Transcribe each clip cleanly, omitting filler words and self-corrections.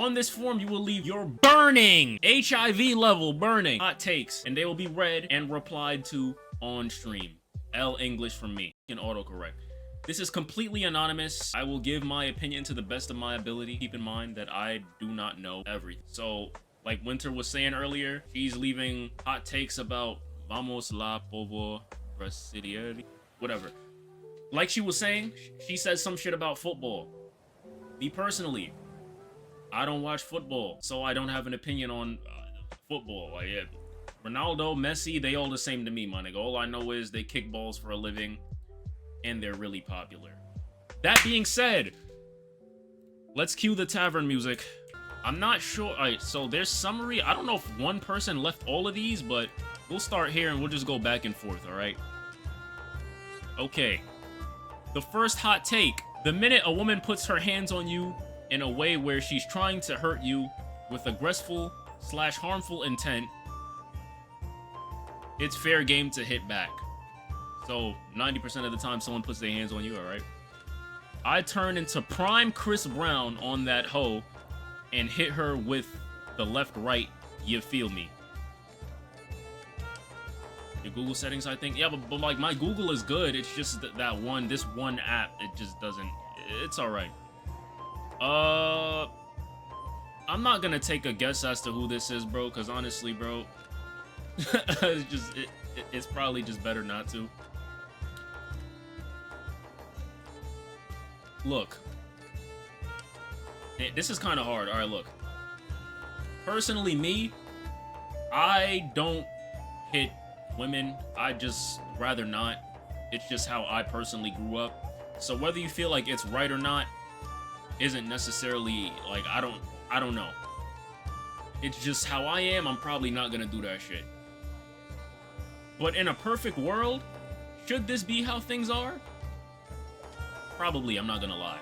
On this form, you will leave your burning, HIV level burning hot takes, and they will be read and replied to on stream. L English from me. You can autocorrect. This is completely anonymous. I will give my opinion to the best of my ability. Keep in mind that I do not know everything. So, like Winter was saying earlier, she's leaving hot takes about Vamos la Povo Brasileira. Whatever. Like she was saying, she says some shit about football. Me personally, I don't watch football, so I don't have an opinion on football. Like, yeah, Ronaldo, Messi, they all the same to me, my nigga. All I know is they kick balls for a living, and they're really popular. That being said, let's cue the tavern music. I'm not sure. All right, so there's summary. I don't know if one person left all of these, but we'll start here and we'll just go back and forth, all right? Okay. The first hot take. The minute a woman puts her hands on you in a way where she's trying to hurt you with aggressive/harmful intent, it's fair game to hit back. So 90% of the time someone puts their hands on you, all right? I turn into prime Chris Brown on that hoe and hit her with the left right, you feel me? Your Google settings, I think. Yeah, but like my Google is good. It's just this one app, it just doesn't, it's all right. I'm not gonna take a guess as to who this is, bro, because honestly, bro, it's probably just better not to. Look, this is kind of hard. All right, look. Personally, me, I don't hit women. I just rather not. It's just how I personally grew up. So whether you feel like it's right or not isn't necessarily like I don't know. It's just how I am. I'm probably not gonna do that shit. But in a perfect world, should this be how things are? Probably, I'm not gonna lie.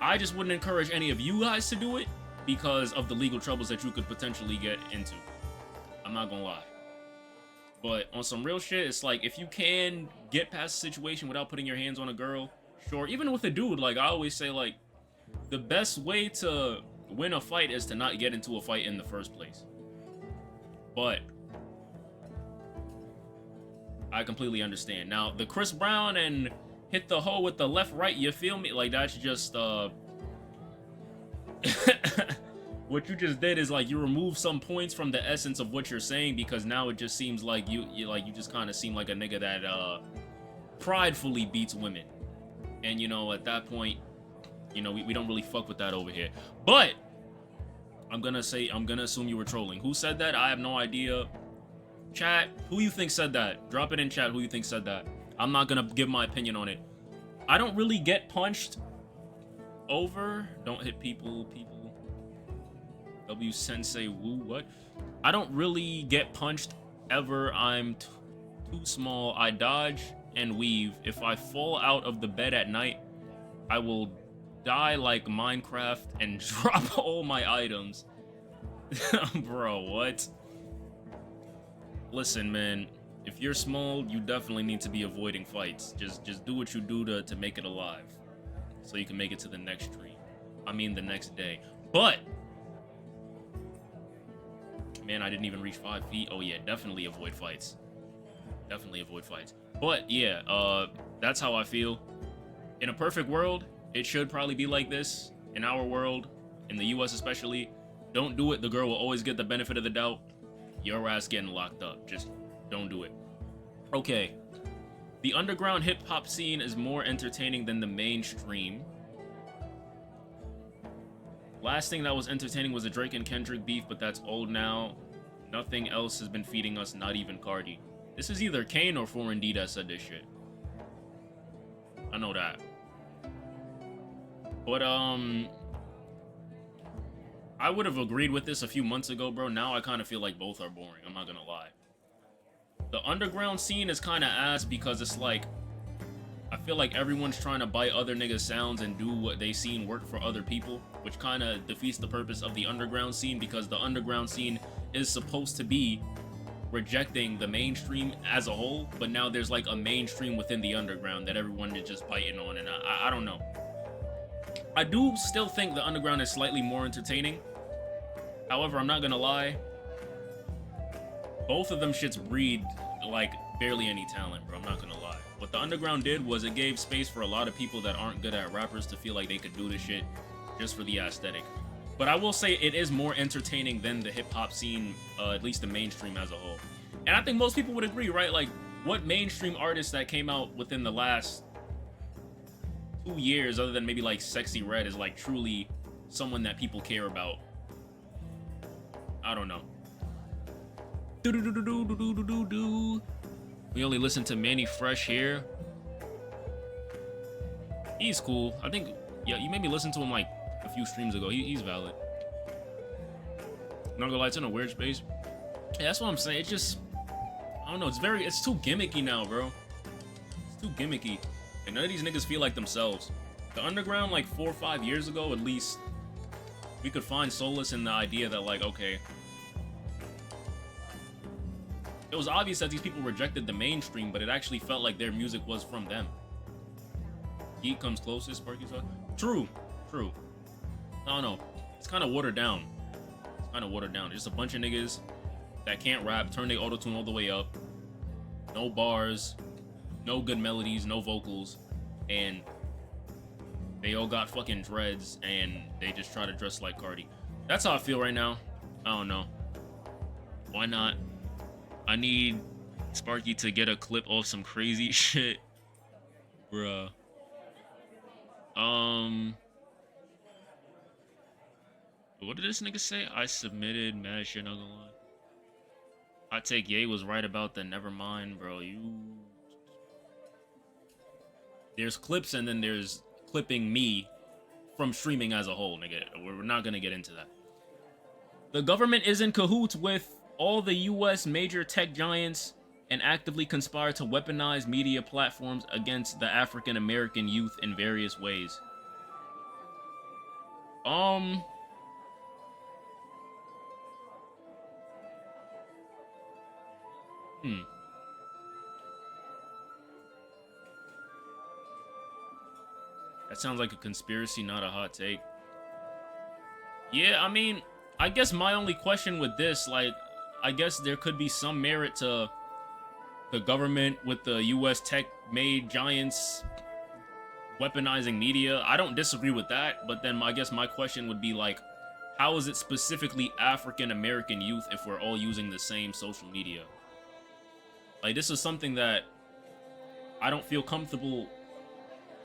I just wouldn't encourage any of you guys to do it because of the legal troubles that you could potentially get into. I'm not gonna lie. But on some real shit, it's like, if you can get past a situation without putting your hands on a girl, sure. Even with a dude, like, I always say, like, the best way to win a fight is to not get into a fight in the first place. But I completely understand. Now, the Chris Brown and hit the hoe with the left right, you feel me? Like, that's just, what you just did is, like, you remove some points from the essence of what you're saying, because now it just seems like you just kind of seem like a nigga that pridefully beats women. And, you know, at that point, you know, we don't really fuck with that over here. But I'm gonna assume you were trolling. Who said that? I have no idea. Chat, who you think said that? Drop it in chat who you think said that. I'm not gonna give my opinion on it. I don't really get punched over. Don't hit people. W Sensei Woo, what? I don't really get punched ever. I'm too small. I dodge and weave. If I fall out of the bed at night, I will die like Minecraft and drop all my items. Bro, what? Listen, man, if you're small, you definitely need to be avoiding fights. Just do what you do to make it alive, so you can make it to the next stream. I mean, the next day. But man, I didn't even reach 5 feet. Oh yeah, definitely avoid fights. Definitely avoid fights. But yeah, that's how I feel. In a perfect world, it should probably be like this. In our world, in the US especially, don't do it. The girl will always get the benefit of the doubt. Your ass getting locked up. Just don't do it. Okay. The underground hip-hop scene is more entertaining than the mainstream. Last thing that was entertaining was a Drake and Kendrick beef, but that's old now. Nothing else has been feeding us, not even Cardi. This is either Kane or 4ND that said this shit. I know that. But, I would have agreed with this a few months ago, bro. Now I kind of feel like both are boring. I'm not gonna lie. The underground scene is kind of ass because it's like, I feel like everyone's trying to bite other niggas' sounds and do what they seen work for other people, which kind of defeats the purpose of the underground scene, because the underground scene is supposed to be rejecting the mainstream as a whole, but now there's like a mainstream within the underground that everyone is just biting on, and I don't know. I do still think the underground is slightly more entertaining. However, I'm not gonna lie. Both of them shits breed like barely any talent, bro. I'm not gonna lie. What the underground did was it gave space for a lot of people that aren't good at rappers to feel like they could do this shit just for the aesthetic. But I will say it is more entertaining than the hip hop scene, at least the mainstream as a whole. And I think most people would agree, right? Like, what mainstream artist that came out within the last 2 years, other than maybe like Sexy Red, is like truly someone that people care about? I don't know. We only listen to Manny Fresh here. He's cool. I think, yeah, you made me listen to him like a few streams ago. He's valid. Not gonna lie, it's in a weird space. Yeah, that's what I'm saying. It just, I don't know. It's too gimmicky now, bro. It's too gimmicky. And none of these niggas feel like themselves. The underground, like 4 or 5 years ago, at least, we could find solace in the idea that, like, okay, it was obvious that these people rejected the mainstream, but it actually felt like their music was from them. Heat comes closest, Sparky's on. True. I don't know. It's kind of watered down. Just a bunch of niggas that can't rap, turn their auto-tune all the way up. No bars, no good melodies, no vocals, and they all got fucking dreads, and they just try to dress like Cardi. That's how I feel right now. I don't know. Why not? I need Sparky to get a clip of some crazy shit. Bruh. What did this nigga say? I submitted mad shit, not gonna lie. I take Ye was right about the Nevermind, bro. There's clips and then there's clipping me from streaming as a whole, nigga. We're not gonna get into that. The government is in cahoots with all the US major tech giants and actively conspire to weaponize media platforms against the African American youth in various ways. That sounds like a conspiracy, not a hot take. Yeah, I mean, I guess my only question with this, like, I guess there could be some merit to the government with the US tech-made giants weaponizing media. I don't disagree with that, but then I guess my question would be, like, how is it specifically African American youth if we're all using the same social media? Like, this is something that I don't feel comfortable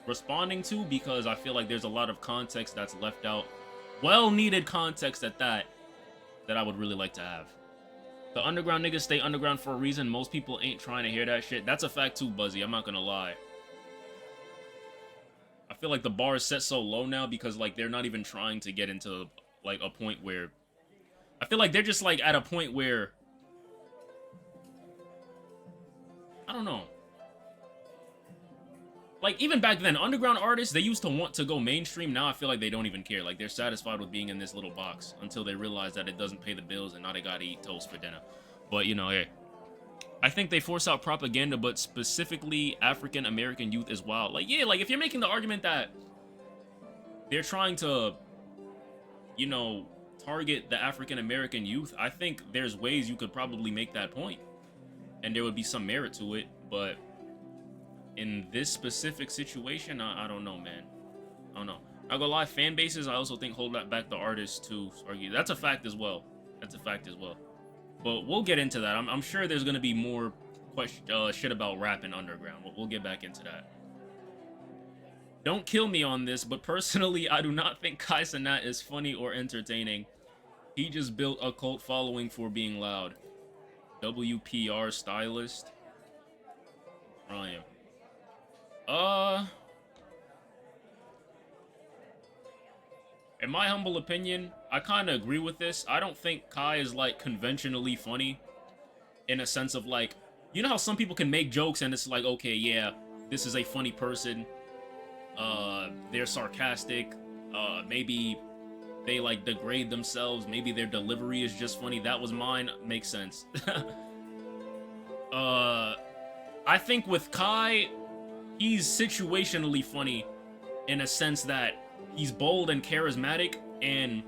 responding to because I feel like there's a lot of context that's left out. Well-needed context at that I would really like to have. The underground niggas stay underground for a reason. Most people ain't trying to hear that shit. That's a fact too, Buzzy. I'm not gonna lie. I feel like the bar is set so low now because, like, they're not even trying to get into, like, a point where... I feel like they're just, like, at a point where... I don't know. Like, even back then, underground artists, they used to want to go mainstream. Now I feel like they don't even care. Like, they're satisfied with being in this little box until they realize that it doesn't pay the bills and now they gotta eat toast for dinner. But, you know, hey. I think they force out propaganda, but specifically African American youth as well. Like, yeah, like, if you're making the argument that they're trying to, you know, target the African American youth, I think there's ways you could probably make that point. And there would be some merit to it, but... in this specific situation, I don't know, man. I don't know. Not gonna lie, fan bases, I also think hold back the artists too. That's a fact as well. But we'll get into that. I'm sure there's gonna be more shit about rap and underground. We'll get back into that. Don't kill me on this, but personally, I do not think Kai Cenat is funny or entertaining. He just built a cult following for being loud. WPR stylist. Ryan. In my humble opinion, I kind of agree with this. I don't think Kai is, like, conventionally funny in a sense of, like, you know how some people can make jokes and it's like, okay, yeah, this is a funny person. They're sarcastic. Maybe they, like, degrade themselves. Maybe their delivery is just funny. That was mine. Makes sense. I think with Kai, he's situationally funny in a sense that he's bold and charismatic, and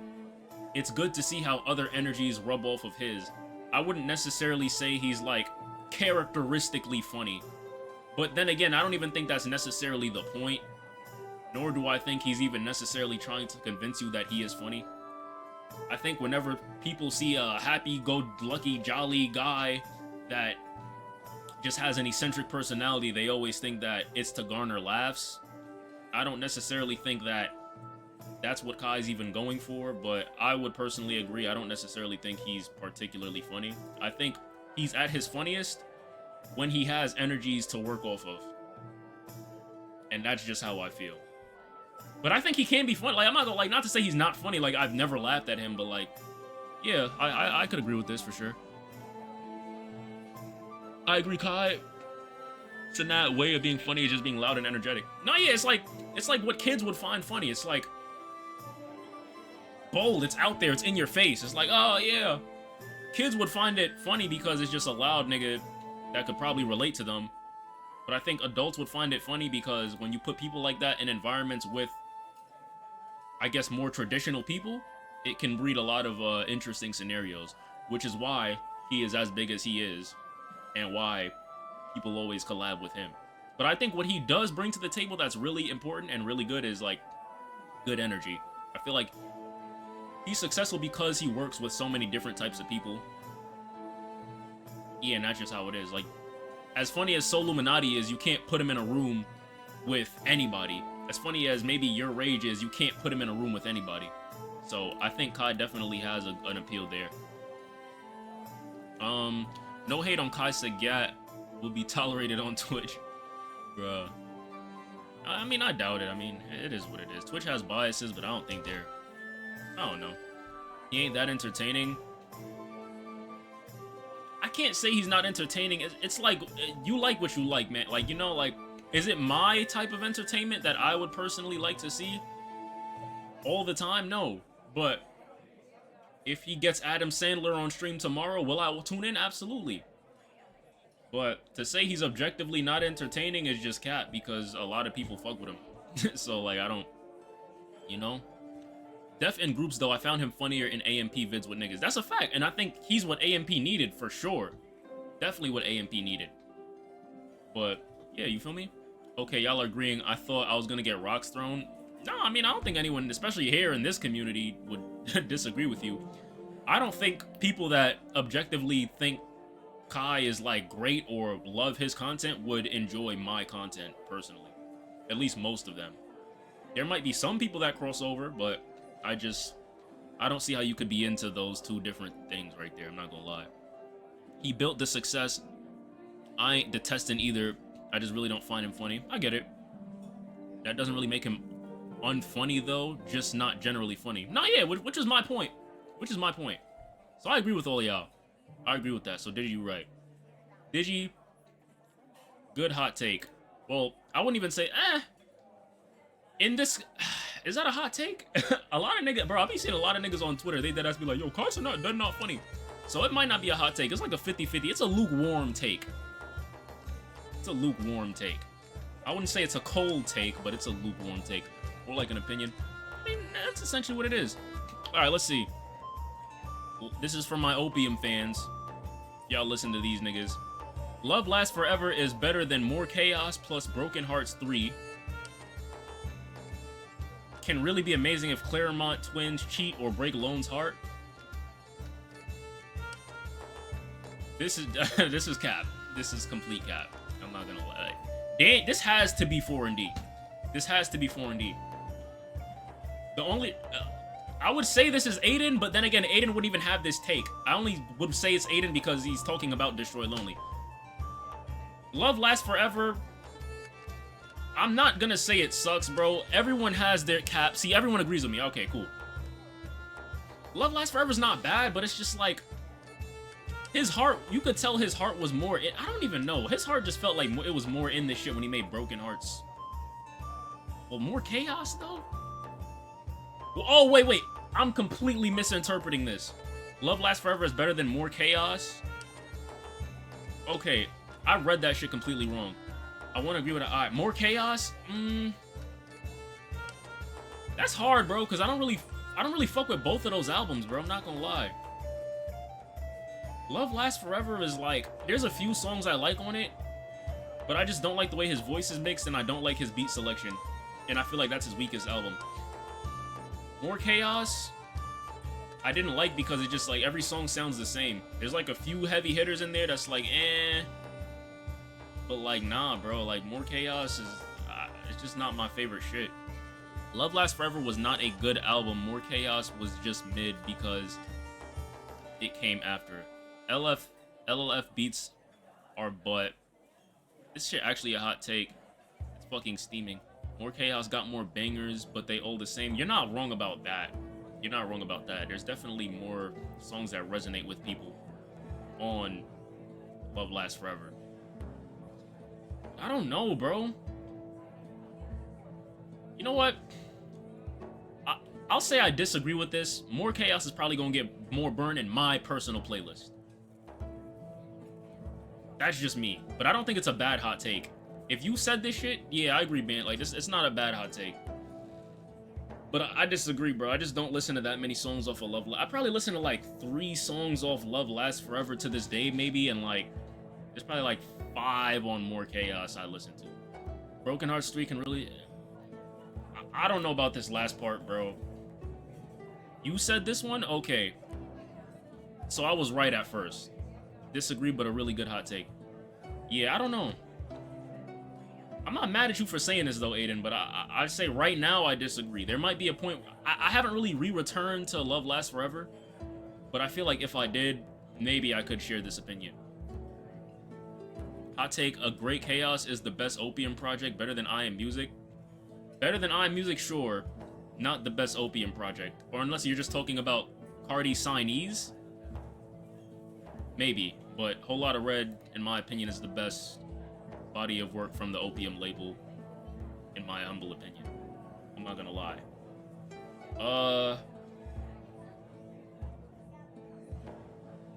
it's good to see how other energies rub off of his. I wouldn't necessarily say he's like characteristically funny, but then again, I don't even think that's necessarily the point, nor do I think he's even necessarily trying to convince you that he is funny. I think whenever people see a happy-go-lucky, jolly guy that just has an eccentric personality, they always think that it's to garner laughs. I don't necessarily think that that's what Kai's even going for, but I would personally agree. I don't necessarily think he's particularly funny. I think he's at his funniest when he has energies to work off of. And that's just how I feel. But I think he can be funny. Like, I'm not gonna, like, not to say he's not funny. Like, I've never laughed at him, but like, yeah, I could agree with this for sure. I agree, Kai. It's in that way of being funny is just being loud and energetic. No, yeah, it's like what kids would find funny. It's like bold. It's out there. It's in your face. It's like, oh yeah, kids would find it funny because it's just a loud nigga that could probably relate to them. But I think adults would find it funny because when you put people like that in environments with, I guess, more traditional people, it can breed a lot of interesting scenarios, which is why he is as big as he is and why people always collab with him. But I think what he does bring to the table that's really important and really good is like good energy. I feel like he's successful because he works with so many different types of people. Yeah, and that's just how it is. Like, as funny as Soluminati is, you can't put him in a room with anybody. As funny as maybe your rage is, you can't put him in a room with anybody. So I think Kai definitely has an appeal there. No hate on Kai Sagat will be tolerated on Twitch. Bruh. I mean, I doubt it. I mean, it is what it is. Twitch has biases, but I don't think they're... I don't know. He ain't that entertaining. I can't say he's not entertaining. It's like, you like what you like, man. Like, you know, like, is it my type of entertainment that I would personally like to see all the time? No. But if he gets Adam Sandler on stream tomorrow, will I tune in? Absolutely. But to say he's objectively not entertaining is just cap, because a lot of people fuck with him. So, like, I don't, you know? Def in groups, though, I found him funnier in AMP vids with niggas. That's a fact, and I think he's what AMP needed, for sure. Definitely what AMP needed. But, yeah, you feel me? Okay, y'all are agreeing. I thought I was gonna get rocks thrown. No, I mean, I don't think anyone, especially here in this community, would disagree with you. I don't think people that objectively think Kai is, like, great or love his content would enjoy my content, personally. At least most of them. There might be some people that cross over, but I don't see how you could be into those two different things right there. I'm not gonna lie. He built the success. I ain't detesting either. I just really don't find him funny. I get it. That doesn't really make him unfunny, though. Just not generally funny. No, yeah, which is my point. Which is my point. So I agree with all y'all. I agree with that. So Digi, you right. Digi, good hot take. Well, I wouldn't even say, in this... Is that a hot take? A lot of niggas, bro, I've been seeing a lot of niggas on Twitter, they deadass be like, yo, Kai's not funny. So it might not be a hot take. It's like a 50-50. It's a lukewarm take. It's a lukewarm take. I wouldn't say it's a cold take, but it's a lukewarm take. More like an opinion. I mean, that's essentially what it is. All right, let's see. This is from my opium fans. Y'all listen to these niggas. Love Lasts Forever is better than More Chaos plus Broken Hearts 3. Can really be amazing if Claremont twins cheat or break Lone's heart. This is this is cap. This is complete cap. I'm not gonna lie. This has to be 4&D. This has to be 4&D. The only I would say this is Aiden, but then again, Aiden wouldn't even have this take. I only would say it's Aiden because he's talking about Destroy Lonely. Love Lasts Forever. I'm not gonna say it sucks, bro. Everyone has their cap. See, everyone agrees with me. Okay, cool. Love Lasts Forever is not bad, but it's just like his heart. You could tell his heart was more. I don't even know. His heart just felt like it was more in this shit when he made Broken Hearts. Well, More Chaos though. Well, oh wait. I'm completely misinterpreting this. Love Lasts Forever is better than More Chaos. Okay, I read that shit completely wrong. I want to agree with it. Alright, More Chaos? That's hard, bro, because I don't really fuck with both of those albums, bro. I'm not gonna lie. Love Lasts Forever is like, there's a few songs I like on it, but I just don't like the way his voice is mixed, and I don't like his beat selection. And I feel like that's his weakest album. More Chaos, I didn't like because it just, like, every song sounds the same. There's, like, a few heavy hitters in there that's, like, eh. But, like, nah, bro. Like, More Chaos is, it's just not my favorite shit. Love Lasts Forever was not a good album. More Chaos was just mid because it came after. LLF beats are butt. This shit actually a hot take. It's fucking steaming. More Chaos got more bangers, but they all the same. You're not wrong about that. You're not wrong about that. There's definitely more songs that resonate with people on Love Lasts Forever. I don't know, bro. You know what? I'll say I disagree with this. More Chaos is probably gonna get more burn in my personal playlist. That's just me. But I don't think it's a bad hot take. If you said this shit, yeah, I agree, man. Like, it's not a bad hot take. But I disagree, bro. I just don't listen to that many songs off of Love. I probably listen to like 3 songs off Love Lasts Forever to this day, maybe, and like there's probably like 5 on More Chaos I listen to. Broken Heart Street can really. I don't know about this last part, bro. You said this one? Okay. So I was right at first. Disagree, but a really good hot take. Yeah, I don't know. I'm not mad at you for saying this, though, Aiden, but I'd say right now I disagree. There might be a point... I haven't really returned to Love Lasts Forever, but I feel like if I did, maybe I could share this opinion. Hot take, A Great Chaos is the best Opium project, better than I Am Music. Better than I Am Music, sure. Not the best Opium project. Or unless you're just talking about Cardi signees. Maybe, but Whole Lotta Red, in my opinion, is the best body of work from the Opium label, in my humble opinion. I'm not gonna lie.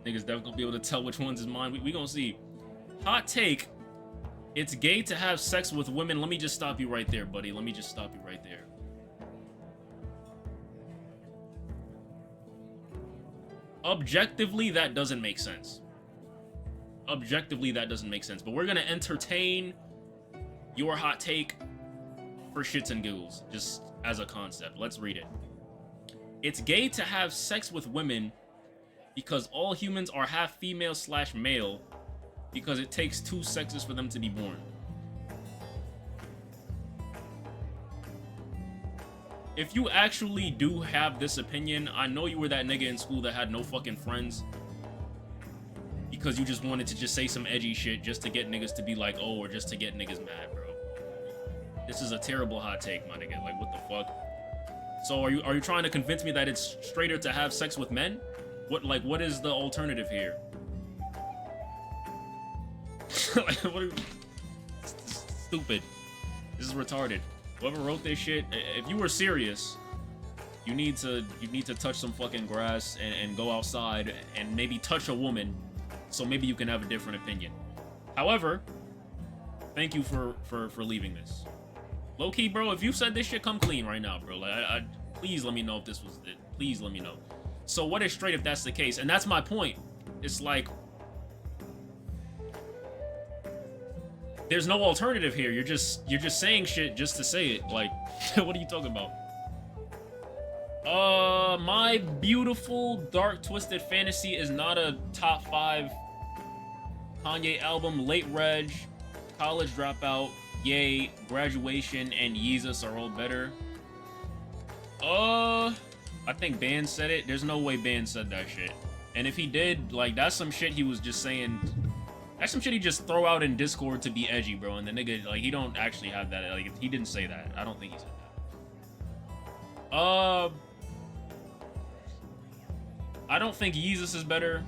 Niggas definitely gonna be able to tell which one's is mine. We gonna see. Hot take. It's gay to have sex with women. Let me just stop you right there, buddy. Let me just stop you right there. Objectively, that doesn't make sense. Objectively, that doesn't make sense. But we're gonna entertain your hot take for shits and giggles, just as a concept. Let's read it. It's gay to have sex with women because all humans are half female/male because it takes 2 sexes for them to be born. If you actually do have this opinion, I know you were that nigga in school that had no fucking friends because you just wanted to just say some edgy shit just to get niggas to be like, oh, or just to get niggas mad, bro. This is a terrible hot take, my nigga. Like, what the fuck? So are you trying to convince me that it's straighter to have sex with men? What is the alternative here? Like, what are stupid. This is retarded. Whoever wrote this shit, if you were serious, you need to touch some fucking grass and go outside and maybe touch a woman, so maybe you can have a different opinion. However, thank you for leaving this. Low key, bro, if you said this shit, come clean right now, bro. Like, please let me know if this was it. Please let me know. So what is straight if that's the case? And that's my point. It's like, there's no alternative here. You're just saying shit just to say it. Like, what are you talking about? My Beautiful Dark Twisted Fantasy is not a top 5 Kanye album. Late Reg, College Dropout, Yay, Graduation, and Yeezus are all better. I think Ban said it. There's no way Ban said that shit. And if he did, like, that's some shit he was just saying. That's some shit he just throw out in Discord to be edgy, bro. And the nigga, like, he don't actually have that. Like, he didn't say that. I don't think he said that. I don't think Yeezus is better.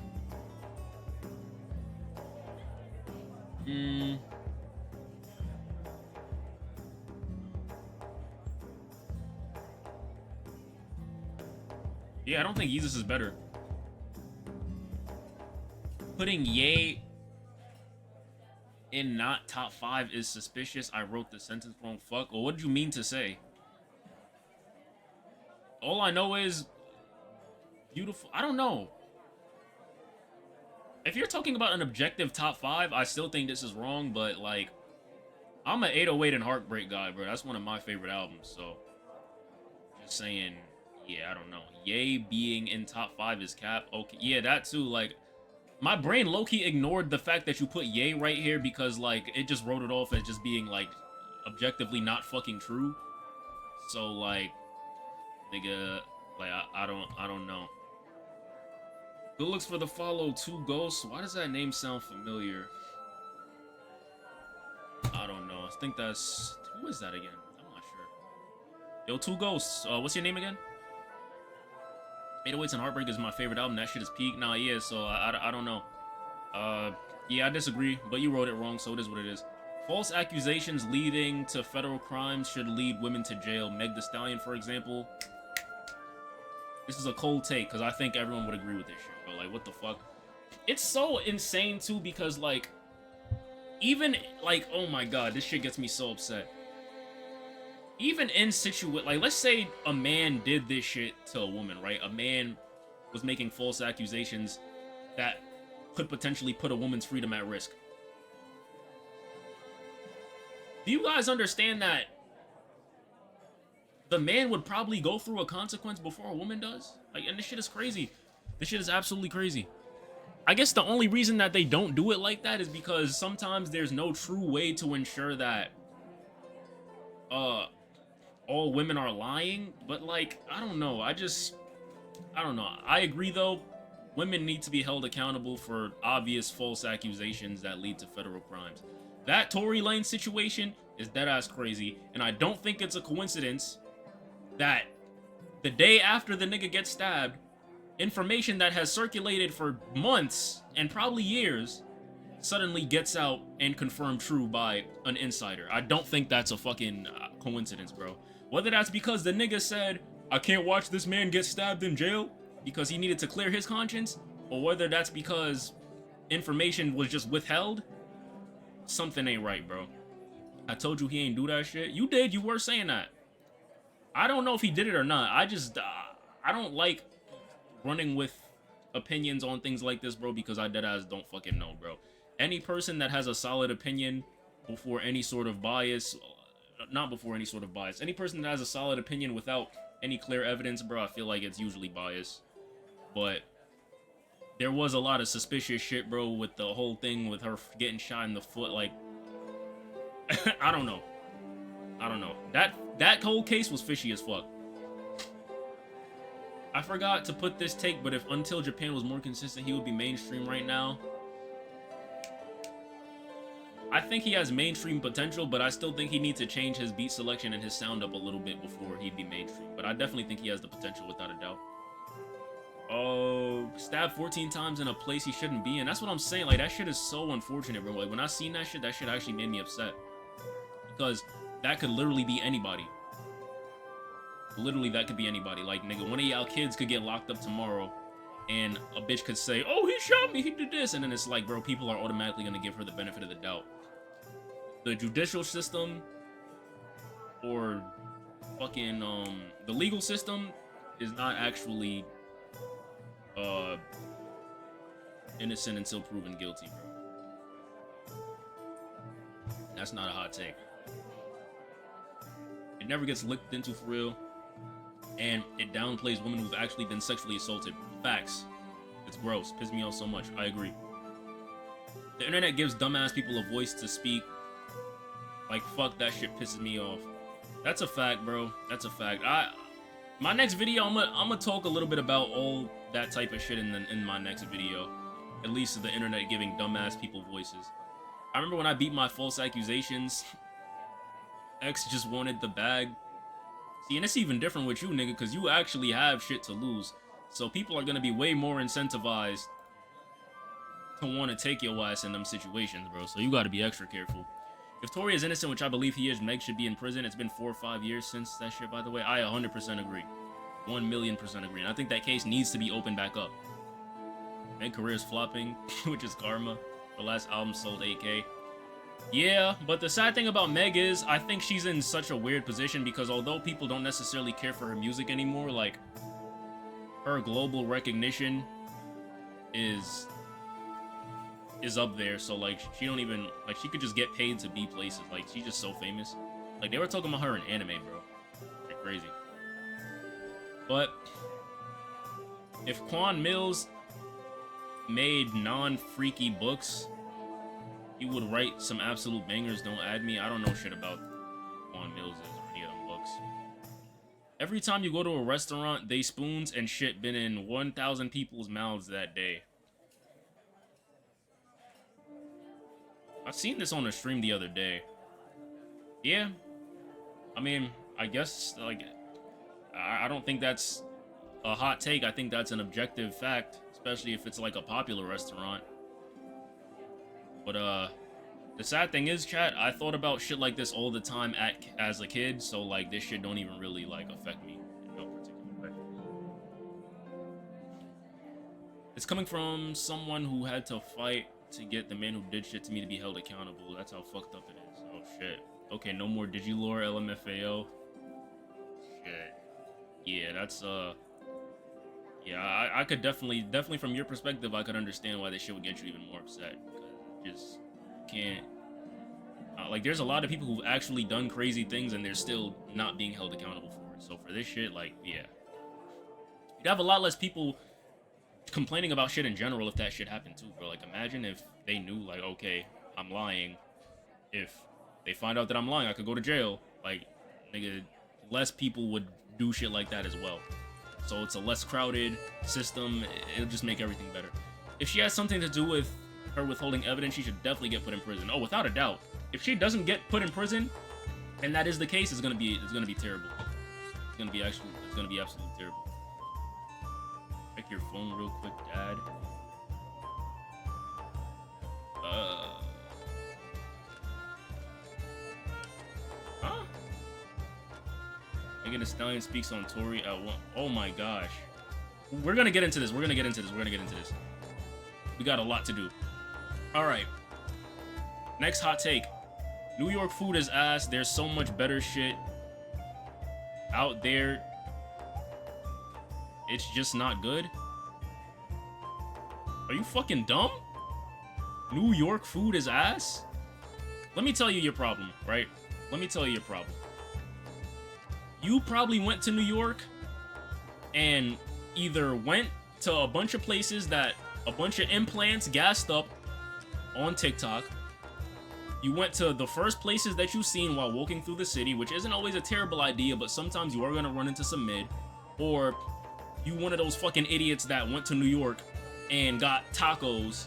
Yeah, I don't think Yeezus is better. Putting Ye in not top 5 is suspicious. I wrote the sentence wrong. Fuck. Well, what did you mean to say? All I know is beautiful. I don't know. If you're talking about an objective top 5, I still think this is wrong, but like I'm an 808 and Heartbreak guy, bro. That's one of my favorite albums, so just saying, yeah, I don't know. Ye being in top 5 is cap. Okay, yeah, that too. Like, my brain low-key ignored the fact that you put Ye right here because, like, it just wrote it off as just being, like, objectively not fucking true. So, like, nigga, like, I don't know. Good looks for the follow, 2 ghosts. Why does that name sound familiar? I don't know. I think that's... Who is that again? I'm not sure. Yo, 2 ghosts. What's your name again? 808s and Heartbreak is my favorite album. That shit is peak. Nah, yeah, so I don't know. Yeah, I disagree, but you wrote it wrong, so it is what it is. False accusations leading to federal crimes should lead women to jail. Meg Thee Stallion, for example. This is a cold take, because I think everyone would agree with this shit, but like, what the fuck? It's so insane, too, because, like, even, like, oh my god, this shit gets me so upset. Even in like, let's say a man did this shit to a woman, right? A man was making false accusations that could potentially put a woman's freedom at risk. Do you guys understand that the man would probably go through a consequence before a woman does? Like, and this shit is crazy. This shit is absolutely crazy. I guess the only reason that they don't do it like that is because sometimes there's no true way to ensure that all women are lying, but like, I don't know. I don't know. I agree though. Women need to be held accountable for obvious false accusations that lead to federal crimes. That Tory Lanez situation is deadass crazy, and I don't think it's a coincidence that the day after the nigga gets stabbed, information that has circulated for months and probably years suddenly gets out and confirmed true by an insider. I don't think that's a fucking coincidence, bro. Whether that's because the nigga said, I can't watch this man get stabbed in jail because he needed to clear his conscience, or whether that's because information was just withheld, something ain't right, bro. I told you he ain't do that shit. You did. You were saying that. I don't know if he did it or not. I don't like running with opinions on things like this, bro, because I deadass don't fucking know, bro. Any person that has a solid opinion before any sort of bias, not before any sort of bias, any person that has a solid opinion without any clear evidence, bro, I feel like it's usually biased. But there was a lot of suspicious shit, bro, with the whole thing with her getting shot in the foot. Like, I don't know. I don't know. That whole case was fishy as fuck. I forgot to put this take, but if Until Japan was more consistent, he would be mainstream right now. I think he has mainstream potential, but I still think he needs to change his beat selection and his sound up a little bit before he'd be mainstream. But I definitely think he has the potential without a doubt. Oh, stabbed 14 times in a place he shouldn't be in. That's what I'm saying. Like, that shit is so unfortunate, bro. Like, when I seen that shit actually made me upset. Because that could literally be anybody. Literally, that could be anybody. Like, nigga, one of y'all kids could get locked up tomorrow, and a bitch could say, oh, he shot me, he did this. And then it's like, bro, people are automatically gonna give her the benefit of the doubt. The judicial system, or fucking, the legal system is not actually, innocent until proven guilty, bro. That's not a hot take. It never gets looked into for real, and it downplays women who've actually been sexually assaulted. Facts. It's gross. Pisses me off so much. I agree. The internet gives dumbass people a voice to speak. Like, fuck, that shit pisses me off. That's a fact, bro. That's a fact. My next video, I'm gonna talk a little bit about all that type of shit in my next video. At least the internet giving dumbass people voices. I remember when I beat my false accusations, X just wanted the bag. See, and it's even different with you, nigga, because you actually have shit to lose. So people are gonna be way more incentivized to want to take your ass in them situations, bro. So you gotta be extra careful. If Tory is innocent, which I believe he is, Meg should be in prison. It's been 4 or 5 years since that shit, by the way. I 100% agree. 1,000,000% agree. And I think that case needs to be opened back up. Meg career is flopping, which is karma. Her last album sold 8K. Yeah, but the sad thing about Meg is, I think she's in such a weird position because although people don't necessarily care for her music anymore, like, her global recognition is up there, so like she don't even like she could just get paid to be places. Like she's just so famous. Like they were talking about her in anime, bro. Like crazy. But if Quan Mills made non-freaky books, he would write some absolute bangers. Don't add me. I don't know shit about Quan Mills or any of them books. Every time you go to a restaurant, they spoons and shit been in 1,000 people's mouths that day. I seen this on a stream the other day. Yeah. I mean, I guess, like, I don't think that's a hot take. I think that's an objective fact, especially if it's, like, a popular restaurant. But, the sad thing is, chat, I thought about shit like this all the time as a kid, so, like, this shit don't even really, like, affect me in no particular way. It's coming from someone who had to fight to get the man who did shit to me to be held accountable. That's how fucked up it is. Oh shit. Okay, no more Digilore LMFAO. Shit. Yeah, that's yeah, I could definitely from your perspective, I could understand why this shit would get you even more upset. Because it just can't like there's a lot of people who've actually done crazy things and they're still not being held accountable for it. So for this shit, like, yeah. You'd have a lot less people complaining about shit in general if that shit happened too, bro. Like, imagine if they knew, like, okay, I'm lying. If they find out that I'm lying, I could go to jail. Like, nigga, less people would do shit like that as well. So it's a less crowded system. It'll just make everything better. If she has something to do with her withholding evidence, she should definitely get put in prison. Oh, without a doubt. If she doesn't get put in prison, and that is the case, it's gonna be terrible. It's gonna be absolutely terrible. Check your phone real quick, Dad. Huh? Megan Thee Stallion speaks on Tory at one. Oh my gosh. We're gonna get into this. We got a lot to do. Alright. Next hot take. New York food is ass. There's so much better shit out there. It's just not good. Are you fucking dumb? New York food is ass? Let me tell you your problem, right? Let me tell you your problem. You probably went to New York and either went to a bunch of places that a bunch of implants gassed up on TikTok. You went to the first places that you've seen while walking through the city, which isn't always a terrible idea, but sometimes you are gonna run into some mid. Or you one of those fucking idiots that went to New York and got tacos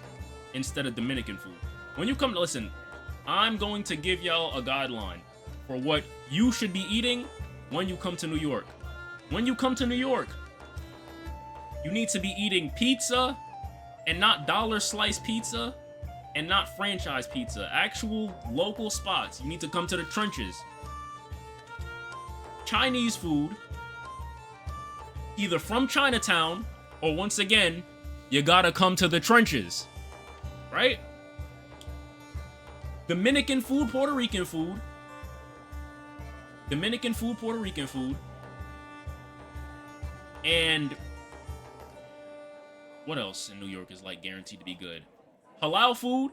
instead of Dominican food. When you come to listen, I'm going to give y'all a guideline for what you should be eating when you come to New York. When you come to New York, you need to be eating pizza and not dollar slice pizza and not franchise pizza. Actual local spots. You need to come to the trenches. Chinese food, either from Chinatown or once again, you gotta come to the trenches. Right? Dominican food, Puerto Rican food. Dominican food, Puerto Rican food. And what else in New York is like guaranteed to be good? Halal food,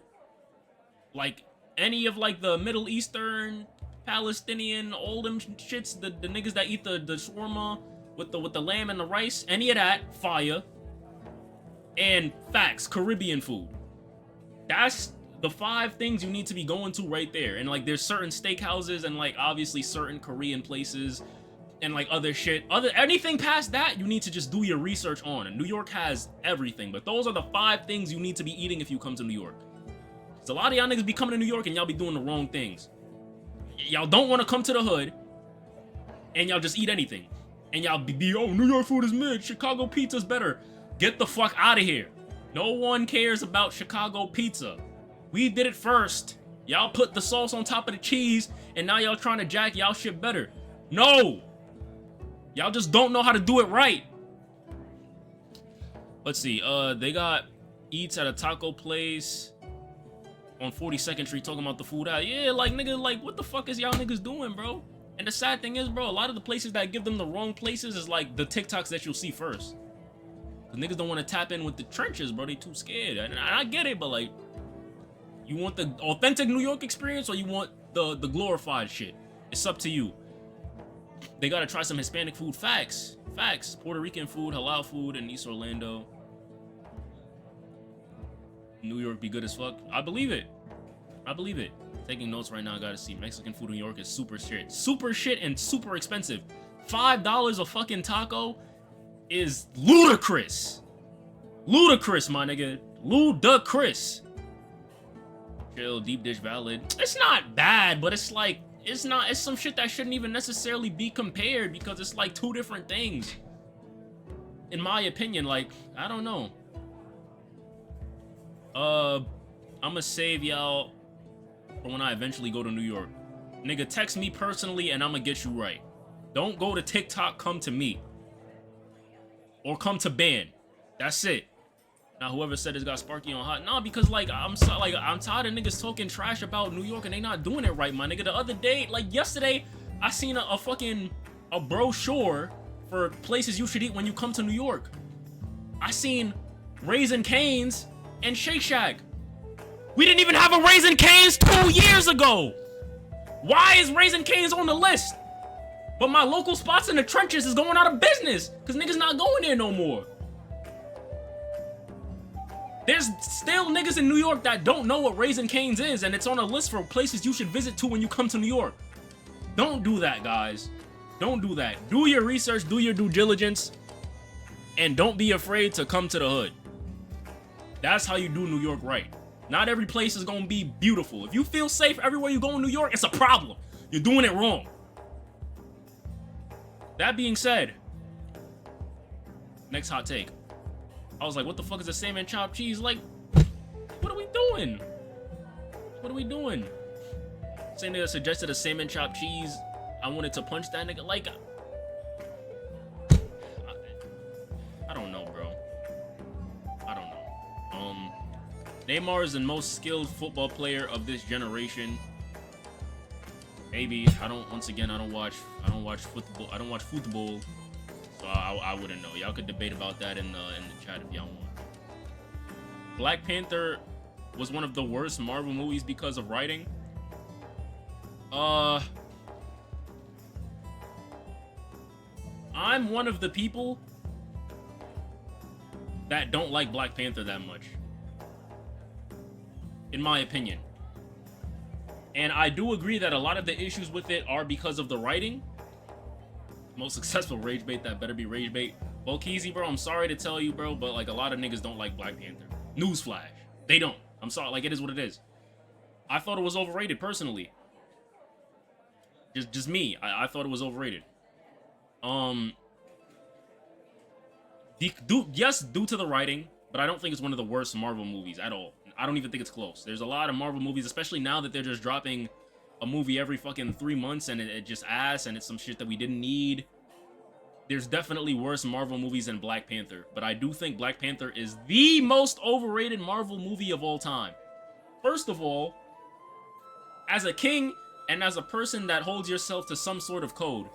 like any of like the Middle Eastern, Palestinian, all them shits, the niggas that eat the shawarma with the lamb and the rice, any of that, fire. And facts, Caribbean food. That's the 5 things you need to be going to right there. And like there's certain steakhouses and like obviously certain Korean places and like other shit. Anything past that, you need to just do your research on. And New York has everything, but those are the 5 things you need to be eating if you come to New York. So a lot of y'all niggas be coming to New York and y'all be doing the wrong things. Y'all don't want to come to the hood and y'all just eat anything. And y'all be, oh, New York food is mid, Chicago pizza's better. Get the fuck out of here. No one cares about Chicago pizza. We did it first. Y'all put the sauce on top of the cheese and now y'all trying to jack y'all shit better. No! Y'all just don't know how to do it right. Let's see. They got eats at a taco place. on 42nd Street talking about the food out. Yeah, like, nigga, like, what the fuck is y'all niggas doing, bro? And the sad thing is, bro, a lot of the places that give them the wrong places is like the TikToks that you'll see first. The niggas don't want to tap in with the trenches, bro. They too scared. And I get it, but like, you want the authentic New York experience or you want the glorified shit? It's up to you. They gotta try some Hispanic food. Facts. Facts. Puerto Rican food, halal food in East Orlando. New York be good as fuck. I believe it. I believe it. Taking notes right now. I gotta see. Mexican food in New York is super shit. Super shit and super expensive. $5 a fucking taco is ludicrous. Ludicrous, my nigga. Ludicrous. Chill, deep dish valid. It's not bad, but it's like, it's some shit that shouldn't even necessarily be compared because it's like two different things. In my opinion, like, I don't know. I'ma save y'all for when I eventually go to New York. Nigga, text me personally and I'ma get you right. Don't go to TikTok, come to me. Or come to Ben. That's it. Now, whoever said it's got Sparky on hot, nah, because like I'm tired of niggas talking trash about New York and they not doing it right, my nigga. The other day, like yesterday, I seen a brochure for places you should eat when you come to New York. I seen Raising Cane's and Shake Shack. We didn't even have a Raising Cane's 2 years ago. Why is Raising Cane's on the list? But my local spots in the trenches is going out of business because niggas not going there no more. There's still niggas in New York that don't know what Raising Cane's is, and it's on a list for places you should visit to when you come to New York. Don't do that, guys. Don't do that. Do your research, do your due diligence, and don't be afraid to come to the hood. That's how you do New York right. Not every place is gonna be beautiful. If you feel safe everywhere you go in New York, it's a problem. You're doing it wrong. That being said, next hot take. I was like, what the fuck is a salmon chopped cheese? Like, what are we doing? What are we doing? Same nigga suggested a salmon chopped cheese. I wanted to punch that nigga. Like, I don't know, bro. I don't know. Neymar is the most skilled football player of this generation. Maybe. I don't watch football. I don't watch football. So I wouldn't know. Y'all could debate about that in the chat if y'all want. Black Panther was one of the worst Marvel movies because of writing. I'm one of the people that don't like Black Panther that much. In my opinion. And I do agree that a lot of the issues with it are because of the writing. Most successful rage bait that better be rage bait. Bokeezy, bro, I'm sorry to tell you, bro, but like a lot of niggas don't like Black Panther. Newsflash. They don't. I'm sorry, like it is what it is. I thought it was overrated personally. Just me. I thought it was overrated. Due to the writing, but I don't think it's one of the worst Marvel movies at all. I don't even think it's close. There's a lot of Marvel movies, especially now that they're just dropping a movie every fucking 3 months and it just ass and it's some shit that we didn't need. There's definitely worse Marvel movies than Black Panther, but I do think Black Panther is the most overrated Marvel movie of all time. First of all, as a king and as a person that holds yourself to some sort of code,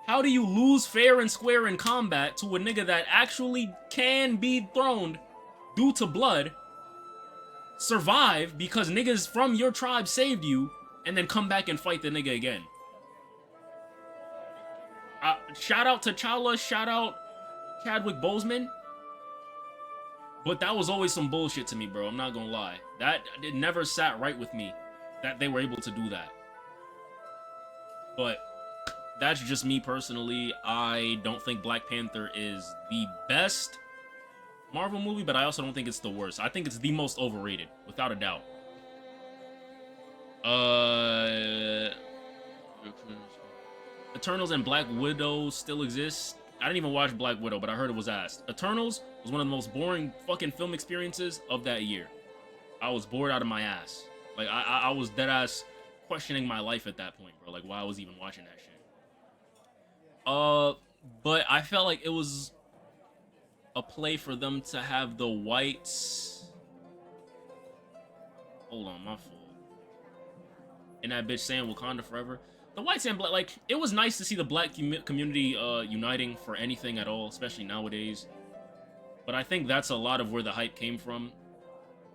how do you lose fair and square in combat to a nigga that actually can be throned due to blood, survive because niggas from your tribe saved you, and then come back and fight the nigga again? Shout out T'Challa, shout out Chadwick Boseman. But that was always some bullshit to me, bro. I'm not gonna lie. It never sat right with me that they were able to do that. But that's just me personally. I don't think Black Panther is the best Marvel movie, but I also don't think it's the worst. I think it's the most overrated, without a doubt. Eternals and Black Widow still exist. I didn't even watch Black Widow, but I heard it was ass. Eternals was one of the most boring fucking film experiences of that year. I was bored out of my ass. Like, I was dead ass questioning my life at that point, bro. Like, why I was even watching that shit. But I felt like it was a play for them to have the whites. Hold on, my fault. And that bitch saying Wakanda forever. The whites and black, like, it was nice to see the black community uniting for anything at all, especially nowadays. But I think that's a lot of where the hype came from,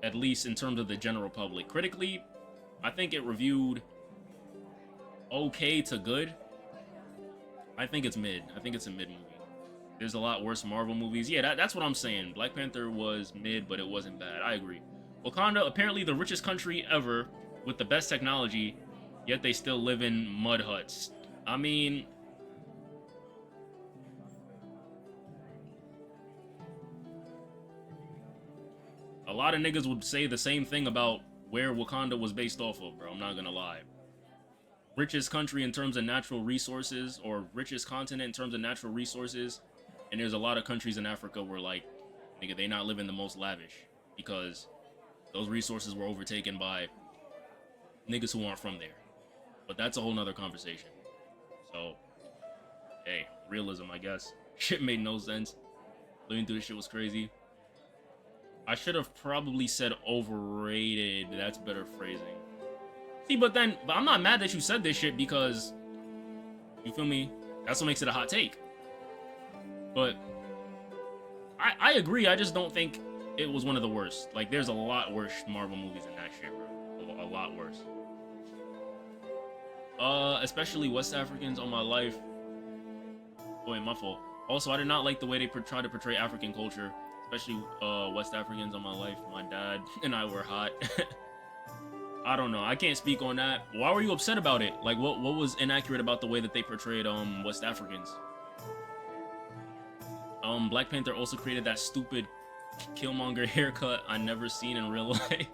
at least in terms of the general public. Critically, I think it reviewed okay to good. I think it's mid. I think it's a mid movie. There's a lot worse Marvel movies. Yeah, that's what I'm saying. Black Panther was mid, but it wasn't bad. I agree. Wakanda, apparently the richest country ever with the best technology, yet they still live in mud huts. I mean, a lot of niggas would say the same thing about where Wakanda was based off of, bro. I'm not gonna lie. Richest country in terms of natural resources, or richest continent in terms of natural resources, and there's a lot of countries in Africa where, like, nigga, they not living the most lavish because those resources were overtaken by niggas who aren't from there. But that's a whole nother conversation. So, hey, realism, I guess. Shit made no sense. Living through this shit was crazy. I should have probably said overrated. That's better phrasing. See, but I'm not mad that you said this shit because, you feel me? That's what makes it a hot take. But I agree. I just don't think it was one of the worst. Like, there's a lot worse Marvel movies than that shit, bro. A lot worse. Especially West Africans on my life. Oh, wait, my fault. Also, I did not like the way they try to portray African culture, especially West Africans on my life. My dad and I were hot. I don't know. I can't speak on that. Why were you upset about it? Like, what was inaccurate about the way that they portrayed West Africans? Black Panther also created that stupid Killmonger haircut I never seen in real life.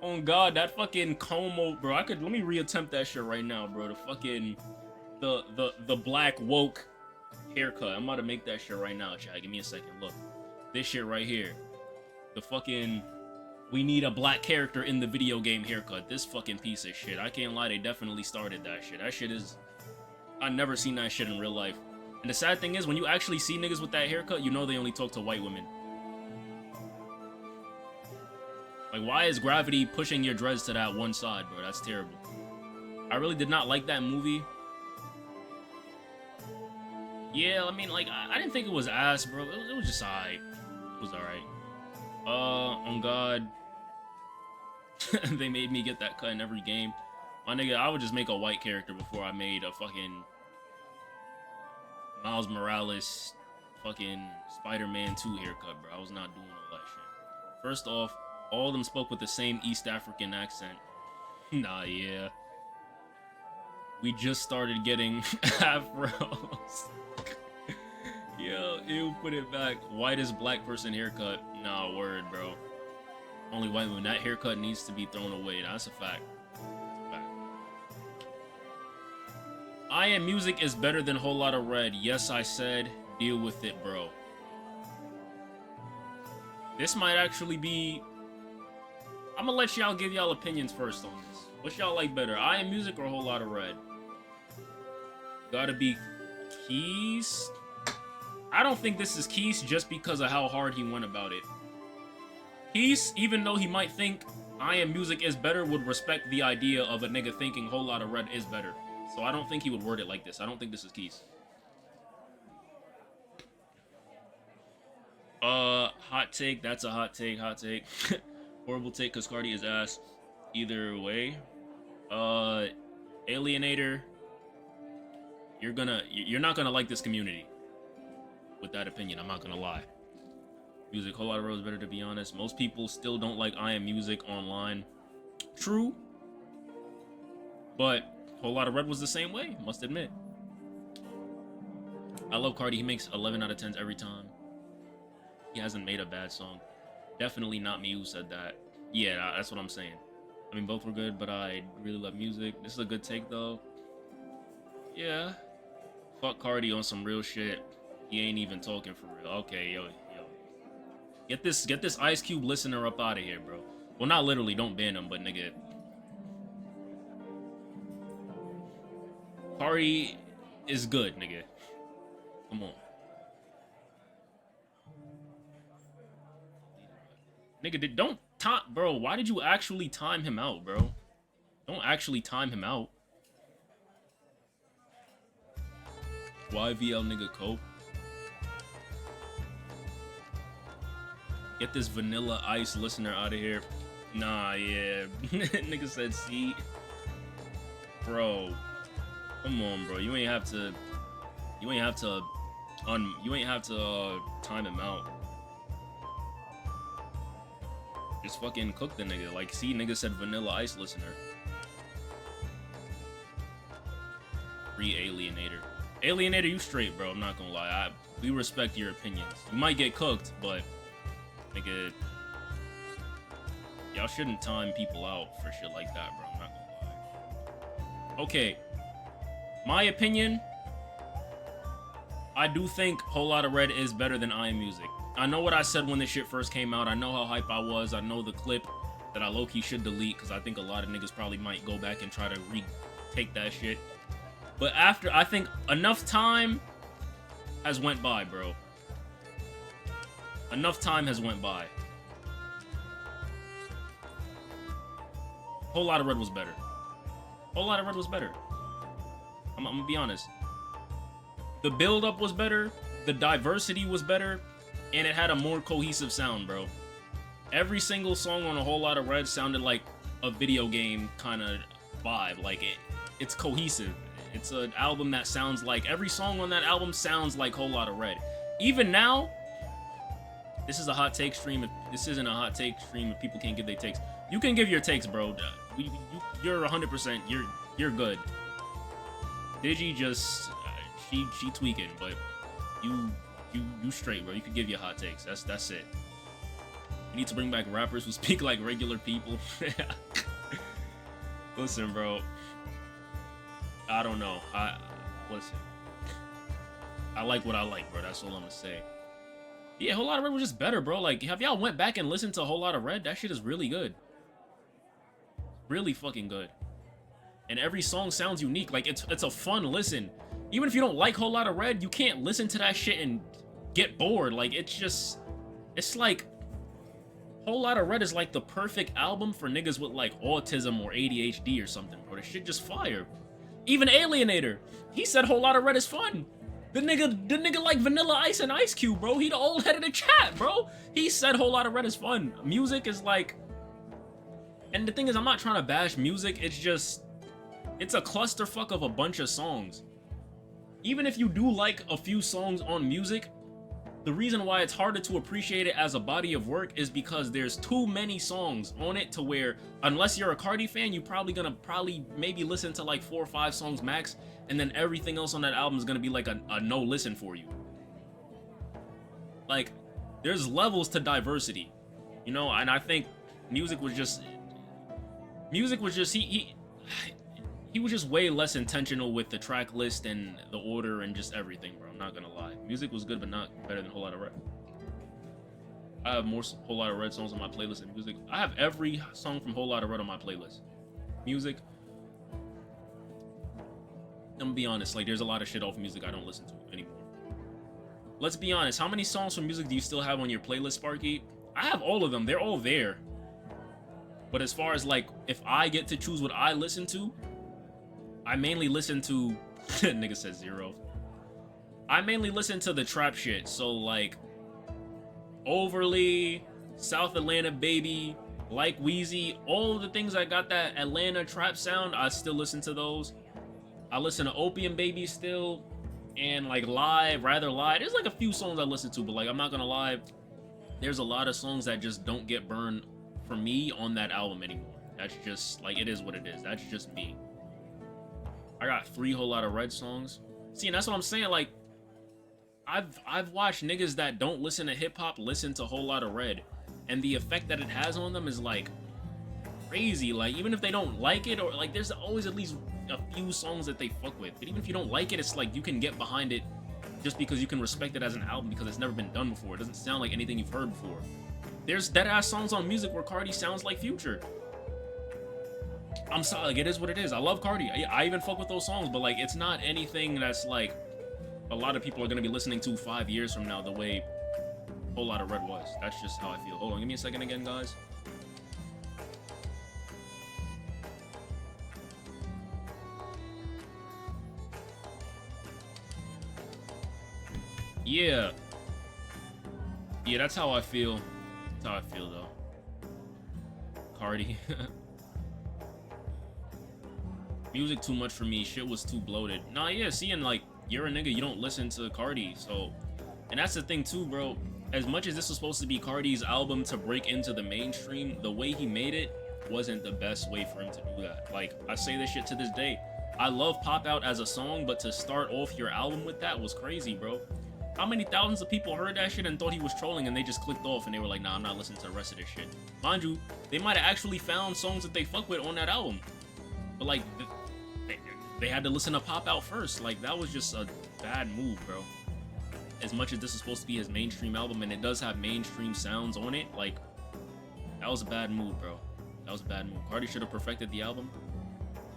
Oh god, that fucking Como, bro. Let me reattempt that shit right now, bro. The fucking the black woke haircut. I'm about to make that shit right now, chat. Give me a second. Look. This shit right here. The fucking we need a black character in the video game haircut. This fucking piece of shit. I can't lie, they definitely started that shit. That shit is I've never seen that shit in real life. And the sad thing is, when you actually see niggas with that haircut, you know they only talk to white women. Like, why is gravity pushing your dreads to that one side, bro? That's terrible. I really did not like that movie. Yeah, I mean, like, I didn't think it was ass, bro. It was just alright. It was alright. On God. They made me get that cut in every game. My nigga, I would just make a white character before I made a fucking Miles Morales fucking Spider-Man 2 haircut, bro. I was not doing all that shit. First off, all of them spoke with the same East African accent. Nah, yeah. We just started getting afros. Yo, ew, put it back. Whitest black person haircut. Nah, word, bro. Only white woman. That haircut needs to be thrown away. That's a fact. I Am Music is better than Whole Lotta Red. Yes, I said. Deal with it, bro. This might actually be... I'm gonna let y'all give y'all opinions first on this. What y'all like better, I Am Music or Whole Lotta Red? Gotta be Keys. I don't think this is Keys just because of how hard he went about it. Keys, even though he might think I Am Music is better, would respect the idea of a nigga thinking Whole Lotta Red is better. So I don't think he would word it like this. I don't think this is Keys. Hot take. That's a hot take. Hot take. Horrible take because Cardi is ass. Either way. Alienator. You're not gonna like this community. With that opinion, I'm not gonna lie. Music, Whole Lotta Red is better, to be honest. Most people still don't like I Am Music online. True. But Whole Lotta Red was the same way, must admit. I love Cardi. He makes 11 out of 10s every time. He hasn't made a bad song. Definitely not me who said that. Yeah, that's what I'm saying. I mean, both were good, but I really love music. This is a good take, though. Yeah. Fuck Cardi on some real shit. He ain't even talking for real. Okay, yo. Get this Ice Cube listener up out of here, bro. Well, not literally, don't ban him, but nigga. Cardi is good, nigga. Come on. Nigga, don't Bro, why did you actually time him out, bro? Don't actually time him out. YVL nigga Cope. Get this Vanilla Ice listener out of here. Nah, yeah. Nigga said C. Bro. Come on, bro. You ain't have to time him out. Just fucking cook the nigga. Like, see, nigga said Vanilla Ice listener. Free Alienator. Alienator, you straight, bro. I'm not gonna lie. We respect your opinions. You might get cooked, but nigga, y'all shouldn't time people out for shit like that, bro. I'm not gonna lie. Okay. My opinion, I do think Whole Lotta Red is better than I Am Music. I know what I said when this shit first came out. I know how hype I was. I know the clip that I low-key should delete because I think a lot of niggas probably might go back and try to retake that shit. But after, I think enough time has went by, bro. Enough time has went by. Whole Lotta Red was better. Whole Lotta Red was better. I'm gonna be honest. The build-up was better. The diversity was better. And it had a more cohesive sound, bro. Every single song on A Whole Lotta Red sounded like a video game kind of vibe. Like, it's cohesive. It's an album that sounds like... Every song on that album sounds like Whole Lotta Red. Even now... This is a hot take stream. This isn't a hot take stream if people can't give their takes. You can give your takes, bro. You're 100%. You're good. Digi just... She tweaking, but you straight, bro. You can give your hot takes. That's it. You need to bring back rappers who speak like regular people. Listen, bro. I don't know. Listen. I like what I like, bro. That's all I'm gonna say. Yeah, Whole Lotta Red was just better, bro. Like, have y'all went back and listened to Whole Lotta Red? That shit is really good. Really fucking good. And every song sounds unique. Like, it's a fun listen. Even if you don't like Whole Lotta Red, you can't listen to that shit and get bored. Like, it's like Whole Lotta Red is like the perfect album for niggas with like autism or ADHD or something, bro. This shit just fire. Even Alienator, he said Whole Lotta Red is fun. The nigga like Vanilla Ice and Ice Cube, bro. He the old head of the chat, bro. He said Whole Lotta Red is fun. Music is like, and the thing is, I'm not trying to bash music. It's just, it's a clusterfuck of a bunch of songs. Even if you do like a few songs on music, the reason why it's harder to appreciate it as a body of work is because there's too many songs on it to where, unless you're a Cardi fan, you're probably gonna maybe listen to like 4 or 5 songs max, and then everything else on that album is gonna be like a no listen for you. Like, there's levels to diversity, you know, and I think music was just he was just way less intentional with the track list and the order and just everything, bro. I'm not gonna lie. Music was good, but not better than Whole Lotta Red. I have more Whole Lotta Red songs on my playlist than music. I have every song from Whole Lotta Red on my playlist. Music. I'm gonna be honest, like, there's a lot of shit off music I don't listen to anymore. Let's be honest, how many songs from music do you still have on your playlist, Sparky? I have all of them. They're all there. But as far as, like, if I get to choose what I listen to, I mainly listen to... Nigga says 0. I mainly listen to the trap shit. So, like, Overly, South Atlanta Baby, Like Wheezy, all the things that got that Atlanta trap sound, I still listen to those. I listen to Opium Baby still, and like Rather Lie. There's like a few songs I listen to, but like, I'm not gonna lie, there's a lot of songs that just don't get burned for me on that album anymore. That's just, like, it is what it is. That's just me. I got 3 Whole Lotta Red songs. See, and that's what I'm saying, like, I've watched niggas that don't listen to hip-hop listen to Whole Lotta Red, and the effect that it has on them is, like, crazy. Like, even if they don't like it, or, like, there's always at least a few songs that they fuck with. But even if you don't like it, it's like, you can get behind it just because you can respect it as an album because it's never been done before. It doesn't sound like anything you've heard before. There's dead-ass songs on music where Cardi sounds like Future. I'm sorry, like, it is what it is. I love Cardi. I even fuck with those songs, but, like, it's not anything that's, like, a lot of people are gonna be listening to 5 years from now the way Whole Lotta Red was. That's just how I feel. Hold on, give me a second again, guys. Yeah. Yeah, that's how I feel. That's how I feel, though. Cardi. Music too much for me. Shit was too bloated. Nah, yeah, seeing, like, you're a nigga, you don't listen to Cardi, so... And that's the thing, too, bro. As much as this was supposed to be Cardi's album to break into the mainstream, the way he made it wasn't the best way for him to do that. Like, I say this shit to this day. I love Pop Out as a song, but to start off your album with that was crazy, bro. How many thousands of people heard that shit and thought he was trolling and they just clicked off and they were like, nah, I'm not listening to the rest of this shit. Mind you, they might have actually found songs that they fuck with on that album. But, like, they had to listen to Pop Out first. Like, that was just a bad move, bro. As much as this is supposed to be his mainstream album and it does have mainstream sounds on it, like, that was a bad move, bro. That was a bad move. Cardi should have perfected the album.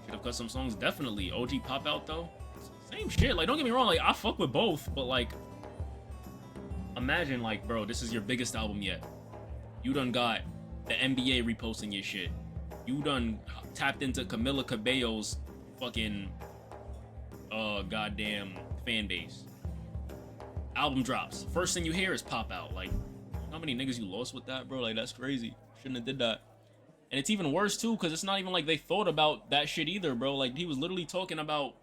Should have cut some songs. Definitely. OG Pop Out, though. Same shit. Like, don't get me wrong. Like, I fuck with both, but, like, imagine, like, bro, this is your biggest album yet. You done got the NBA reposting your shit. You done tapped into Camila Cabello's fucking, goddamn fan base. Album drops. First thing you hear is Pop Out. Like, how many niggas you lost with that, bro? Like, that's crazy. Shouldn't have did that. And it's even worse, too, because it's not even like they thought about that shit either, bro. Like, he was literally talking about...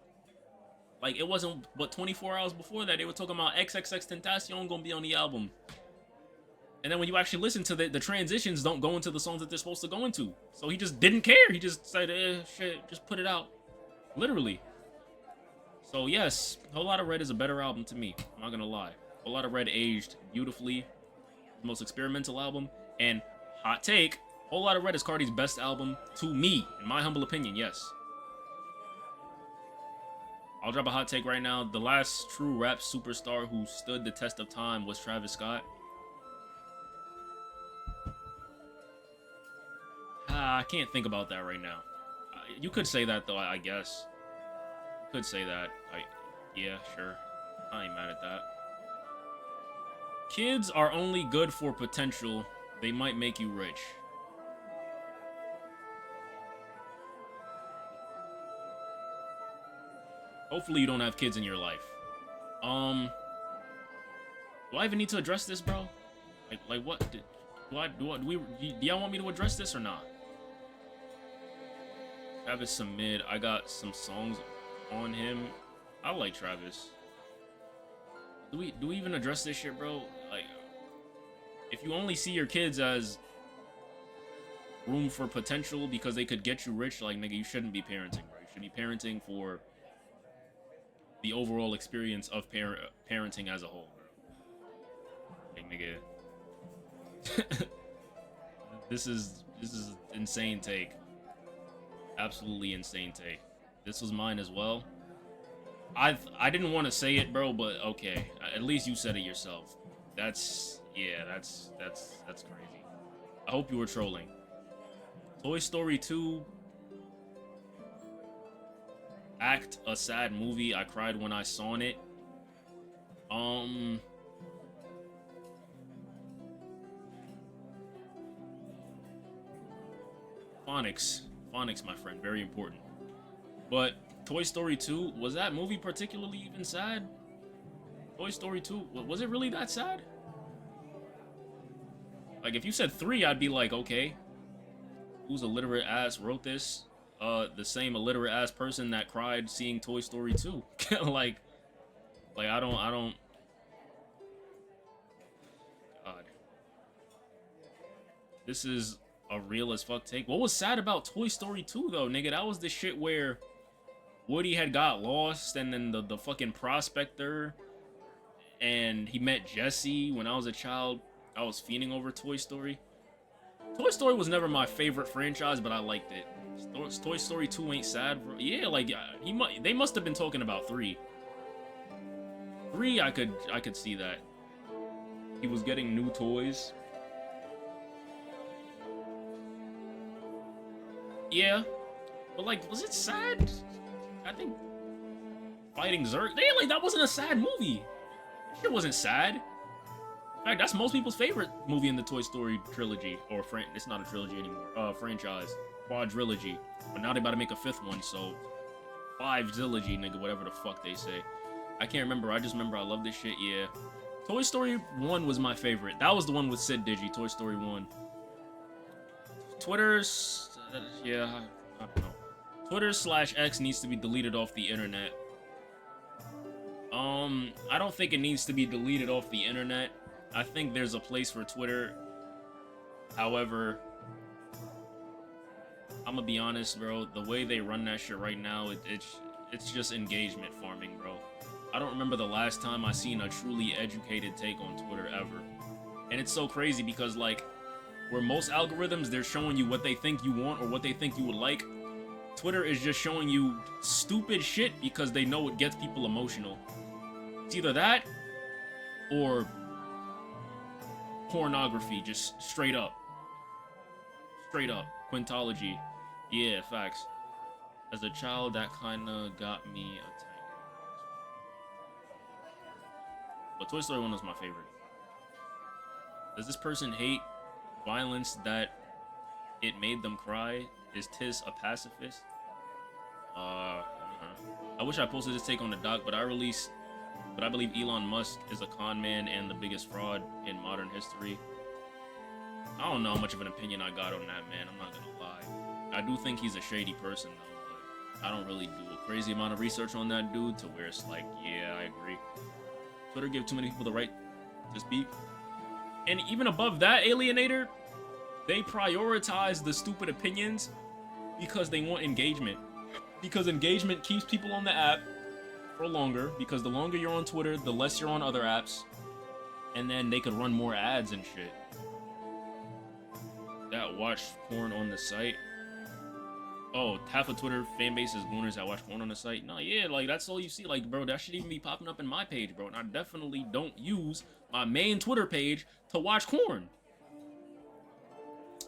Like, it wasn't, but 24 hours before that, they were talking about XXXTentacion gonna be on the album. And then when you actually listen to the transitions don't go into the songs that they're supposed to go into. So he just didn't care. He just said, shit, just put it out. Literally. So, yes, Whole Lotta Red is a better album to me. I'm not gonna lie. Whole Lotta Red aged beautifully. The most experimental album. And, hot take, Whole Lotta Red is Cardi's best album to me, in my humble opinion, yes. I'll drop a hot take right now. The last true rap superstar who stood the test of time was Travis Scott. I can't think about that right now. You could say that, though, I guess. You could say that. Yeah, sure. I ain't mad at that. Kids are only good for potential. They might make you rich. Hopefully you don't have kids in your life. Do I even need to address this, bro? Like what? Do y'all want me to address this or not? Travis Samid, I got some songs on him. I like Travis. Do we even address this shit, bro? Like, if you only see your kids as room for potential because they could get you rich, like, nigga, you shouldn't be parenting, bro. You should be parenting for the overall experience of parenting as a whole, bro. Like, nigga. This is insane take. Absolutely insane take. This was mine as well. I didn't want to say it, bro, but okay. At least you said it yourself. That's crazy. I hope you were trolling. Toy Story 2 act a sad movie. I cried when I saw it. Phonics, my friend, very important. But Toy Story 2, was that movie particularly even sad? Toy Story 2, was it really that sad? Like, if you said 3, I'd be like, okay, who's illiterate ass wrote this? The same illiterate ass person that cried seeing Toy Story 2. like I don't. God. This is a real as fuck take. What was sad about Toy Story 2 though, nigga? That was the shit where Woody had got lost and then the fucking prospector and he met Jessie. When I was a child, I was fiending over Toy Story. Toy Story was never my favorite franchise, but I liked it. Toy Story 2 ain't sad, bro. Yeah, like they must have been talking about 3. 3, I could see that. He was getting new toys. Yeah, but like, was it sad? I think Fighting Zurg. Yeah, like that wasn't a sad movie. It wasn't sad. In fact, that's most people's favorite movie in the Toy Story trilogy, or it's not a trilogy anymore. Franchise, quadrilogy. But now they about to make a 5th one, so 5-zilogy, nigga, whatever the fuck they say. I can't remember. I just remember I love this shit. Yeah. Toy Story 1 was my favorite. That was the one with Sid Digi, Toy Story 1. Twitter's... yeah, I don't know. Twitter/X needs to be deleted off the internet. I don't think it needs to be deleted off the internet. I think there's a place for Twitter. However, I'm gonna be honest, bro. The way they run that shit right now, it's just engagement farming, bro. I don't remember the last time I seen a truly educated take on Twitter ever. And it's so crazy because, like, where most algorithms, they're showing you what they think you want or what they think you would like, Twitter is just showing you stupid shit because they know it gets people emotional. It's either that or pornography, just straight up. Straight up. Quintology. Yeah, facts. As a child, that kinda got me a tank. But Toy Story 1 was my favorite. Does this person hate violence that it made them cry? Is Tis a pacifist? I wish I posted this take on the doc, but I believe Elon Musk is a con man and the biggest fraud in modern history. I don't know how much of an opinion I got on that, man. I'm not gonna lie. I do think he's a shady person, though, but I don't really do a crazy amount of research on that dude to where it's like, yeah, I agree. Twitter give too many people the right to speak. And even above that, Alienator, they prioritize the stupid opinions because they want engagement. Because engagement keeps people on the app for longer, because the longer you're on Twitter, the less you're on other apps, and then they could run more ads and shit. That watch porn on the site. Oh, half of Twitter fan base is gooners that watch porn on the site. No, yeah, like, that's all you see. Like, bro, that should even be popping up in my page, bro. And I definitely don't use my main Twitter page to watch porn.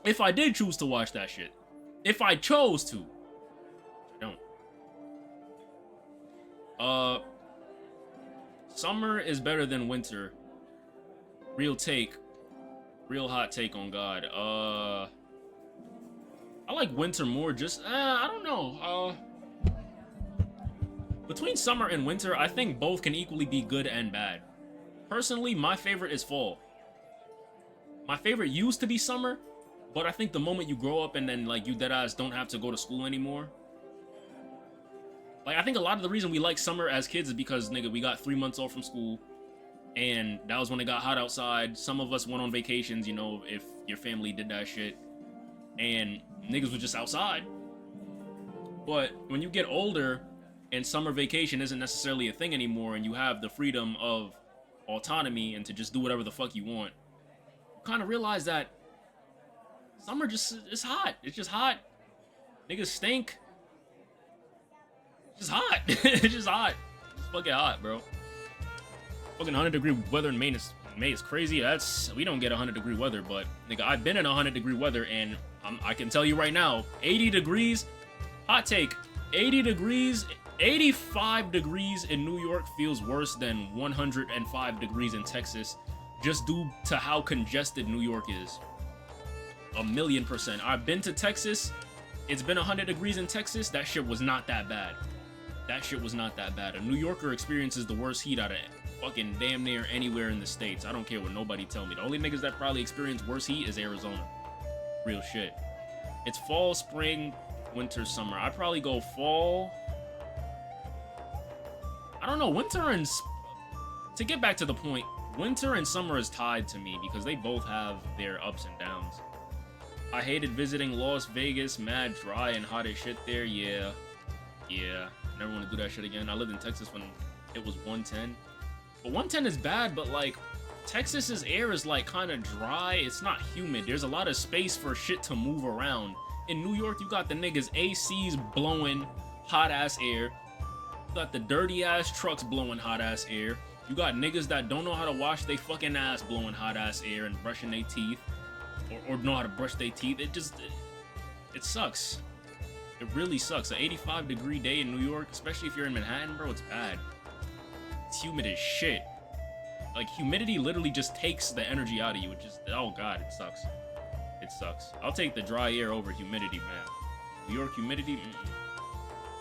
If I did choose to watch that shit. If I chose to. I don't. Summer is better than winter. Real take. Real hot take on God. I like winter more, just, I don't know. Between summer and winter, I think both can equally be good and bad. Personally, my favorite is fall. My favorite used to be summer, but I think the moment you grow up and then, like, you deadass don't have to go to school anymore. Like, I think a lot of the reason we like summer as kids is because, nigga, we got 3 months off from school, and that was when it got hot outside. Some of us went on vacations, you know, if your family did that shit, and niggas was just outside. But when you get older and summer vacation isn't necessarily a thing anymore and you have the freedom of autonomy and to just do whatever the fuck you want, you kind of realize that summer just is hot. It's just hot. Niggas stink. It's just hot. It's just hot. It's fucking hot, bro. Fucking 100-degree weather in May is crazy. We don't get 100-degree weather, but nigga, I've been in 100-degree weather and I can tell you right now, 80 degrees, hot take, 80 degrees, 85 degrees in New York feels worse than 105 degrees in Texas, just due to how congested New York is. 1,000,000%. I've been to Texas. It's been 100 degrees in Texas. That shit was not that bad. That shit was not that bad. A New Yorker experiences the worst heat out of fucking damn near anywhere in the States. I don't care what nobody tell me. The only niggas that probably experience worse heat is Arizona. Real shit. It's fall, spring, winter, summer. I'd probably go fall. I don't know, winter and... To get back to the point, winter and summer is tied to me because they both have their ups and downs. I hated visiting Las Vegas, mad dry and hot as shit there. Yeah. Never want to do that shit again. I lived in Texas when it was 110. But 110 is bad, but like, Texas's air is like kind of dry. It's not humid. There's a lot of space for shit to move around. In New York, you got the niggas ACs blowing hot ass air. You got the dirty ass trucks blowing hot ass air. You got niggas that don't know how to wash their fucking ass blowing hot ass air and brushing their teeth. Or know how to brush their teeth. It sucks. It really sucks. An 85-degree day in New York, especially if you're in Manhattan, bro, it's bad. It's humid as shit. Like, humidity literally just takes the energy out of you. It just, oh god, it sucks. It sucks. I'll take the dry air over humidity, man. New York humidity,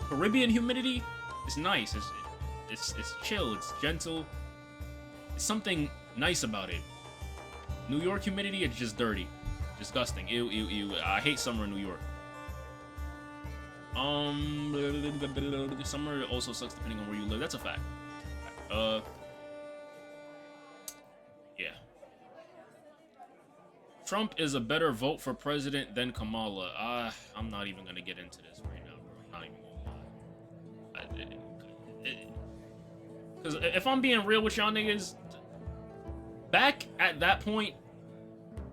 Caribbean humidity, it's nice. it's chill, it's gentle. There's something nice about it. New York humidity, it's just dirty. Disgusting. Ew, ew, ew. I hate summer in New York. Summer also sucks depending on where you live. That's a fact. Yeah. Trump is a better vote for president than Kamala. I'm not even gonna get into this right now, bro. I'm not even gonna lie. Because if I'm being real with y'all niggas, back at that point,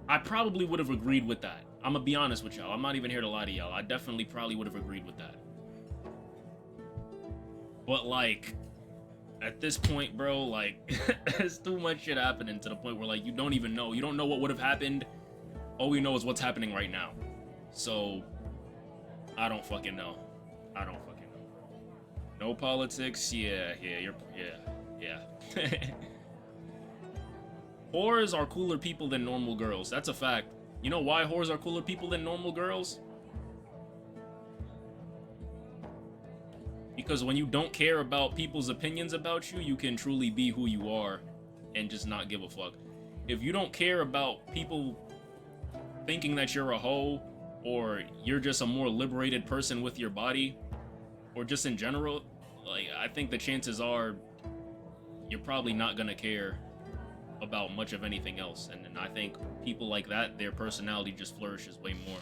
I probably would have agreed with that. I'm gonna be honest with y'all. I'm not even here to lie to y'all. I definitely probably would have agreed with that. But like, at this point, bro, like, there's too much shit happening to the point where like you don't even know. You don't know what would have happened. All we know is what's happening right now. So, I don't fucking know. I don't fucking know. No politics. Yeah. Whores are cooler people than normal girls. That's a fact. You know why whores are cooler people than normal girls? Because when you don't care about people's opinions about you, you can truly be who you are and just not give a fuck. If you don't care about people thinking that you're a hoe, or you're just a more liberated person with your body, or just in general, like, I think the chances are you're probably not gonna care about much of anything else. And I think people like that, their personality just flourishes way more.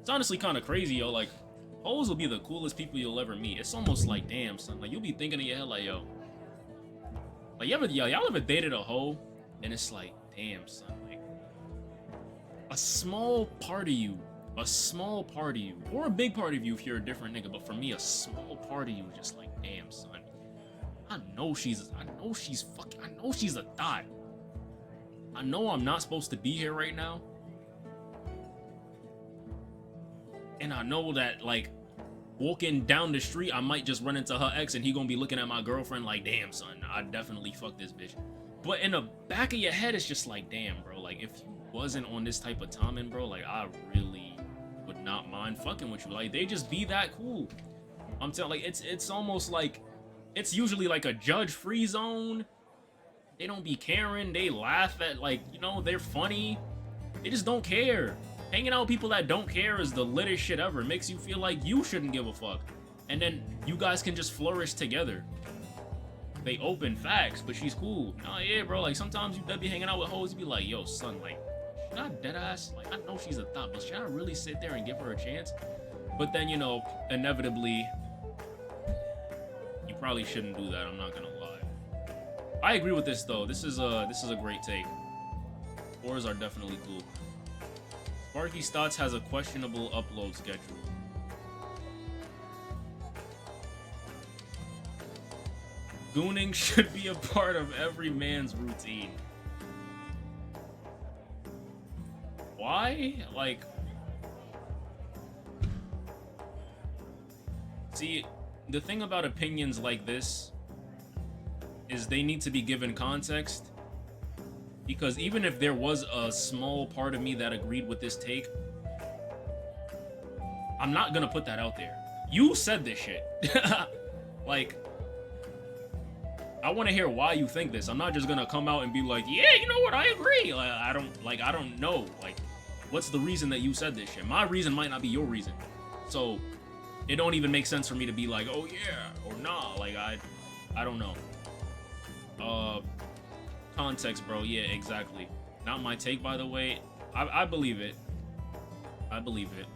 It's honestly kind of crazy, yo. Like, hoes will be the coolest people you'll ever meet. It's almost like, damn, son. Like, you'll be thinking in your head, like, yo. Like, y'all ever dated a hoe? And it's like, damn, son. Like, a small part of you, or a big part of you if you're a different nigga, but for me, a small part of you just like, damn, son. I know she's a thot. I know I'm not supposed to be here right now. And I know that, like, walking down the street, I might just run into her ex and he gonna be looking at my girlfriend like, damn, son, I definitely fucked this bitch. But in the back of your head, it's just like, damn, bro, like, if you wasn't on this type of timing, bro, like, I really would not mind fucking with you. Like, they just be that cool. I'm telling, like, it's almost like, it's usually like a judge-free zone. They don't be caring. They laugh at, like, you know, they're funny. They just don't care. Hanging out with people that don't care is the littest shit ever. It makes you feel like you shouldn't give a fuck. And then you guys can just flourish together. They open facts, but she's cool. Nah, yeah, bro. Like, sometimes you be hanging out with hoes, you be like, yo, son, like, should I deadass? Like, I know she's a thot, but should I really sit there and give her a chance? But then, you know, inevitably, you probably shouldn't do that. I'm not gonna lie. I agree with this though. This is a great take. Whores are definitely cool. Sparky Stotts has a questionable upload schedule. Gooning should be a part of every man's routine. Why? Like, see, the thing about opinions like this is they need to be given context, because even if there was a small part of me that agreed with this take, I'm not gonna put that out there. You said this shit. Like, I want to hear why you think this. I'm not just gonna come out and be like, yeah, you know what, I agree. Like, I don't know. Like, what's the reason that you said this shit? My reason might not be your reason. So it don't even make sense for me to be like, oh yeah, or nah. Like, I don't know. Context, bro. Yeah, exactly. Not my take, by the way. I believe it. I believe it.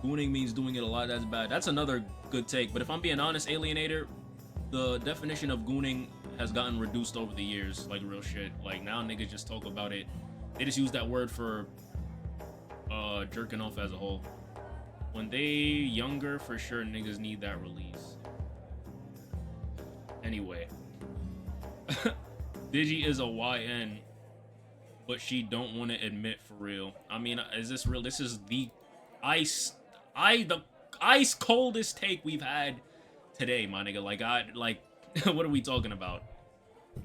Gooning means doing it a lot. That's bad. That's another good take. But if I'm being honest, Alienator, the definition of gooning has gotten reduced over the years. Like, real shit. Like, now niggas just talk about it. They just use that word for jerking off as a whole. When they younger, for sure, niggas need that release. Anyway. Digi is a YN, but she don't want to admit for real. I mean, is this real? This is the ice coldest take we've had today, my nigga. Like, what are we talking about?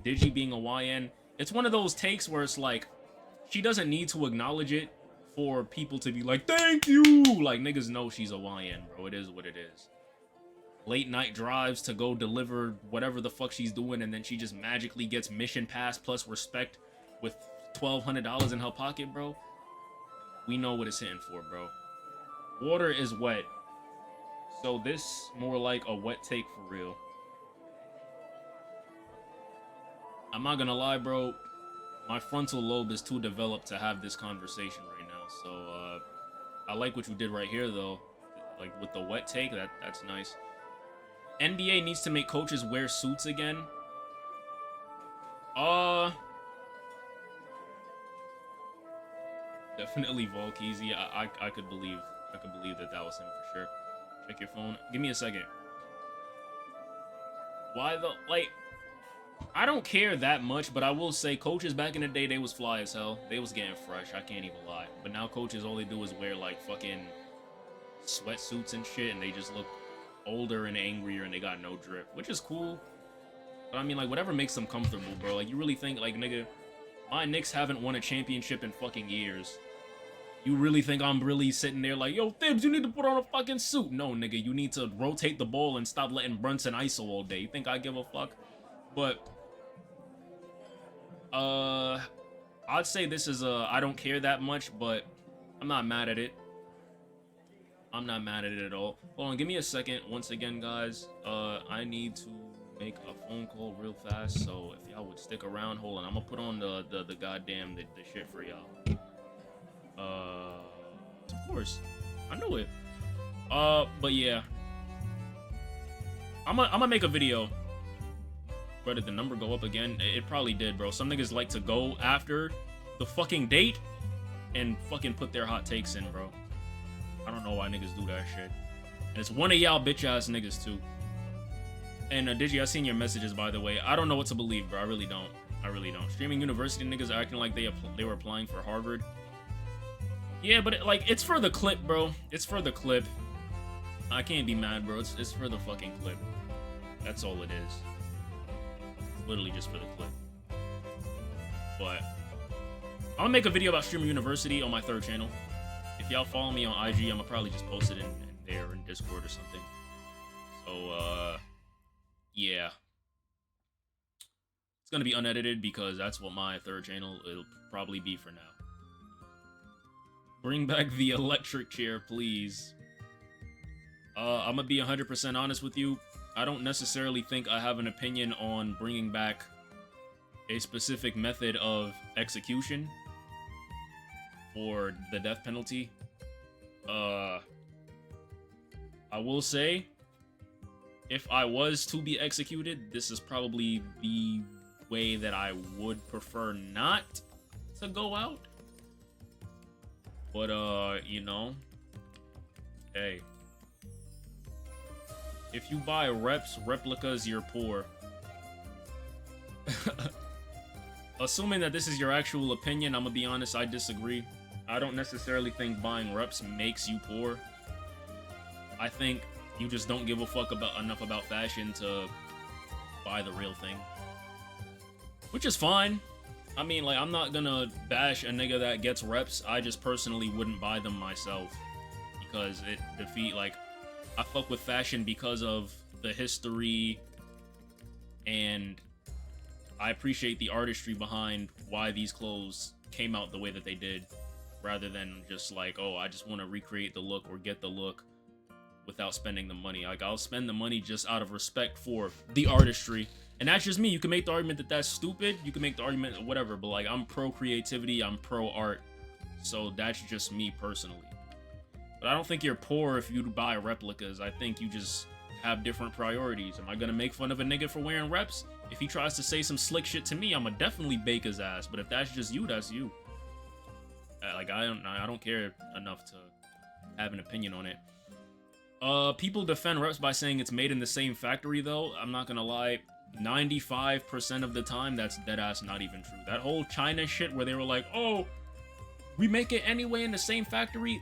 Digi being a YN? It's one of those takes where it's like, she doesn't need to acknowledge it for people to be like, thank you. Like, niggas know she's a YN, bro. It is what it is. late night drives to go deliver whatever the fuck she's doing, and then she just magically gets mission pass plus respect with $1,200 in her pocket, bro. We know what it's hitting for, bro. Water is wet. So this more like a wet take for real. I'm not gonna lie, bro. My frontal lobe is too developed to have this conversation right now. So I like what you did right here, though. Like with the wet take, that's nice. NBA needs to make coaches wear suits again. Definitely Volkeezy. I could believe that was him for sure. Check your phone. Give me a second. Why the I don't care that much, but I will say coaches back in the day, they was fly as hell. They was getting fresh. I can't even lie. But now coaches, all they do is wear like fucking sweatsuits and shit, and they just look older and angrier, and they got no drip, which is cool. But I mean, like, whatever makes them comfortable, bro. Like, you really think, like, nigga, my Knicks haven't won a championship in fucking years. You really think I'm really sitting there like, yo, Thibs, you need to put on a fucking suit? No, nigga, you need to rotate the ball and stop letting Brunson ISO all day. You think I give a fuck? But, I'd say this is I don't care that much, but I'm not mad at it. I'm not mad at it at all. Hold on, give me a second. Once again, guys, I need to make a phone call real fast, so if y'all would stick around, hold on, I'm gonna put on the goddamn the shit for y'all. Of course, I know it. But yeah, I'm gonna make a video. Bro, did the number go up again? It probably did, bro. Some niggas like to go after the fucking date and fucking put their hot takes in, bro. I don't know why niggas do that shit. And it's one of y'all bitch ass niggas too. And Digi, I seen your messages, by the way. I don't know what to believe, bro. I really don't. I really don't. Streaming university niggas are acting like they were applying for Harvard. Yeah, but it's for the clip, bro. It's for the clip. I can't be mad, bro. It's for the fucking clip. That's all it is. It's literally just for the clip. But I'm gonna make a video about Streamer University on my third channel. If y'all follow me on IG, I'm gonna probably just post it in there in Discord or something. So yeah. It's gonna be unedited because that's what my third channel it'll probably be for now. Bring back the electric chair, please. I'm gonna be 100% honest with you. I don't necessarily think I have an opinion on bringing back a specific method of execution for the death penalty. I will say, if I was to be executed, this is probably the way that I would prefer not to go out. But, you know, hey, if you buy replicas, you're poor. Assuming that this is your actual opinion, I'm gonna be honest, I disagree. I don't necessarily think buying reps makes you poor. I think you just don't give a fuck enough about fashion to buy the real thing. Which is fine. I mean, like, I'm not gonna bash a nigga that gets reps. I just personally wouldn't buy them myself. Because it defeat, like, I fuck with fashion because of the history, and I appreciate the artistry behind why these clothes came out the way that they did, rather than just like, oh, I just want to recreate the look or get the look without spending the money. Like, I'll spend the money just out of respect for the artistry. And that's just me. You can make the argument that that's stupid. You can make the argument whatever, but like, I'm pro creativity, I'm pro art. So that's just me personally. But I don't think you're poor if you buy replicas. I think you just have different priorities. Am I gonna make fun of a nigga for wearing reps? If he tries to say some slick shit to me, I'ma definitely bake his ass. But if that's just you, that's you. Like, I don't care enough to have an opinion on it. People defend reps by saying it's made in the same factory, though. I'm not gonna lie. 95% of the time, that's deadass not even true. That whole China shit where they were like, oh, we make it anyway in the same factory,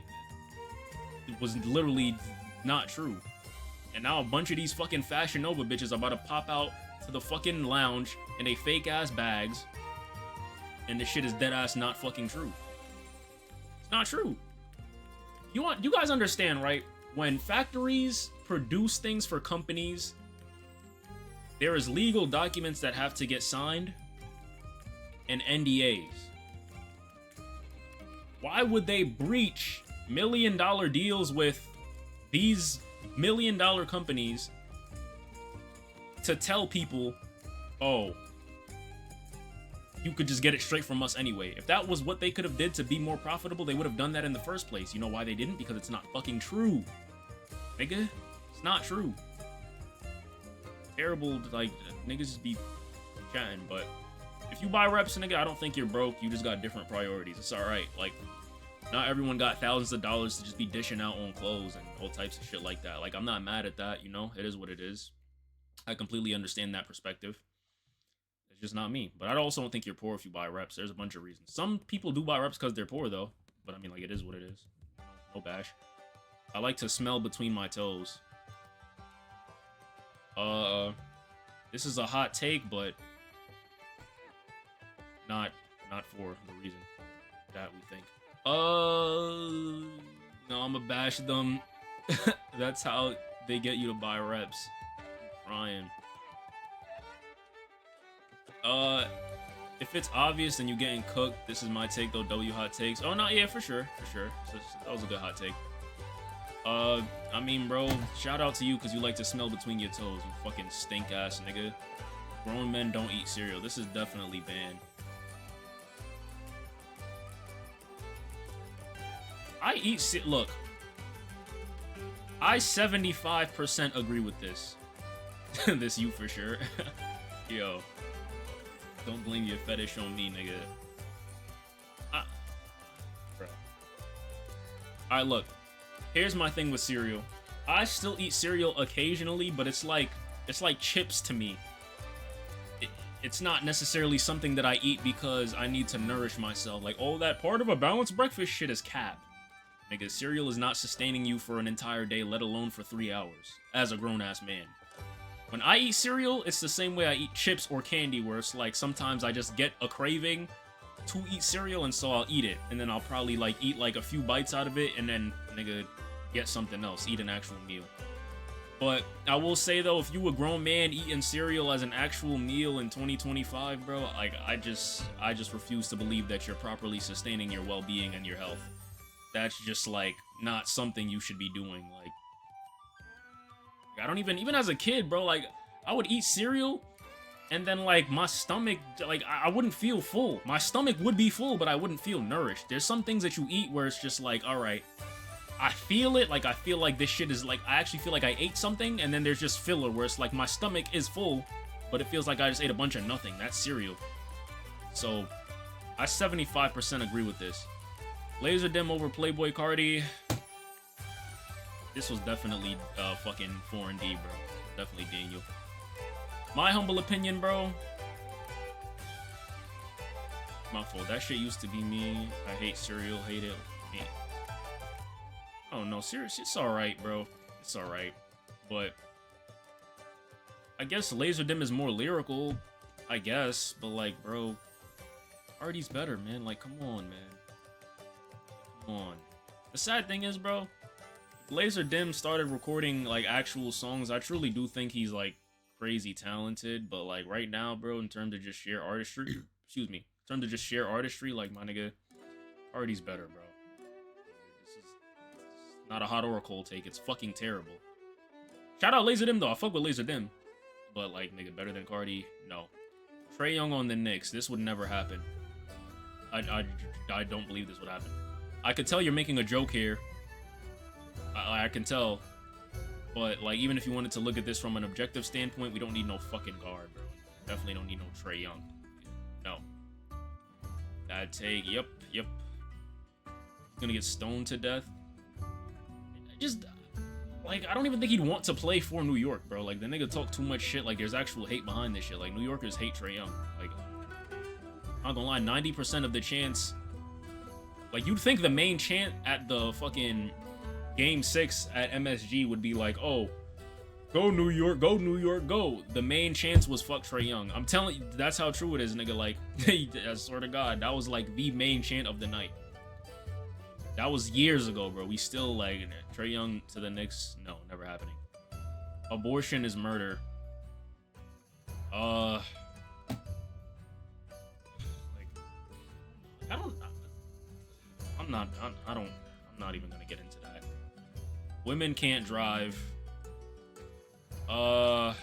it was literally not true. And now a bunch of these fucking Fashion Nova bitches are about to pop out to the fucking lounge in they fake ass bags, and this shit is deadass not fucking true. It's not true. You guys understand, right? when factories produce things for companies, there is legal documents that have to get signed and NDAs. Why would they breach $1 million deals with these $1 million companies to tell people, oh, you could just get it straight from us anyway? If that was what they could have did to be more profitable, they would have done that in the first place. You know why they didn't? Because it's not fucking true, nigga. It's not true. Terrible, like, niggas just be chatting. But if you buy reps, nigga, I don't think you're broke. You just got different priorities. It's all right. Like, not everyone got thousands of dollars to just be dishing out on clothes and all types of shit like that. Like, I'm not mad at that, you know? It is what it is. I completely understand that perspective. It's just not me. But I also don't think you're poor if you buy reps. There's a bunch of reasons. Some people do buy reps because they're poor, though. But I mean, like, it is what it is. No bash. I like to smell between my toes. This is a hot take, but not for the reason that we think. No, I'ma bash them. That's how they get you to buy reps. I'm trying. If it's obvious and you're getting cooked, this is my take though. W hot takes. Oh no, yeah, for sure. So that was a good hot take. I mean, bro, shout out to you because you like to smell between your toes, you fucking stink ass nigga. Grown men don't eat cereal. This is definitely banned. I eat look, I 75% agree with this. This you for sure. Yo, don't blame your fetish on me, nigga. Bro. Alright, look. Here's my thing with cereal. I still eat cereal occasionally, but it's like chips to me. It's not necessarily something that I eat because I need to nourish myself. Like, oh, that part of a balanced breakfast shit is cap. Nigga, cereal is not sustaining you for an entire day, let alone for 3 hours, as a grown-ass man. When I eat cereal, it's the same way I eat chips or candy, where it's like sometimes I just get a craving to eat cereal, and so I'll eat it. And then I'll probably like eat like a few bites out of it, and then, nigga, get something else, eat an actual meal. But I will say though, if you a grown man eating cereal as an actual meal in 2025, bro, like I just refuse to believe that you're properly sustaining your well-being and your health. That's just like not something you should be doing. Like, I don't even as a kid, bro, like I would eat cereal and then like my stomach, like I wouldn't feel full. My stomach would be full, but I wouldn't feel nourished. There's some things that you eat where it's just like, all right, I feel it, like I feel like this shit is like, I actually feel like I ate something, and then there's just filler where it's like my stomach is full, but it feels like I just ate a bunch of nothing. That's cereal. So I 75% agree with this. Laser Dim over Playboy Cardi. This was definitely fucking 4 and D, bro. Definitely Daniel. My humble opinion, bro. My fault. That shit used to be me. I hate cereal. Hate it. Oh no, seriously, it's alright, bro. It's alright. But I guess Laser Dim is more lyrical, I guess. But like, bro, Cardi's better, man. Like, come on, man. Come on. The sad thing is, bro, Laser Dim started recording like actual songs. I truly do think he's like crazy talented. But like right now, bro, in terms of just sheer artistry, excuse me, in terms of just sheer artistry, like my nigga, Cardi's better, bro. Not a hot or a cold take. It's fucking terrible. Shout out Laser Dim though. I fuck with Laser Dim. But like, nigga, better than Cardi? No. Trae Young on the Knicks. This would never happen. I don't believe this would happen. I could tell you're making a joke here. I can tell. But like, even if you wanted to look at this from an objective standpoint, we don't need no fucking guard, bro. Definitely don't need no Trae Young. No. Bad take. Yep. Gonna get stoned to death. Just, like, I don't even think he'd want to play for New York, bro. Like, the nigga talk too much shit. Like, there's actual hate behind this shit. Like, New Yorkers hate Trae Young. Like, I'm not gonna lie, 90% of the chance... Like, you'd think the main chant at the fucking Game 6 at MSG would be like, oh, go New York, go New York, go. The main chance was fuck Trae Young. I'm telling you, that's how true it is, nigga. Like, I swear to God, that was, like, the main chant of the night. That was years ago, bro. We still like Trae Young to the Knicks. No, never happening. Abortion is murder. Like, I'm not even gonna get into that. Women can't drive. I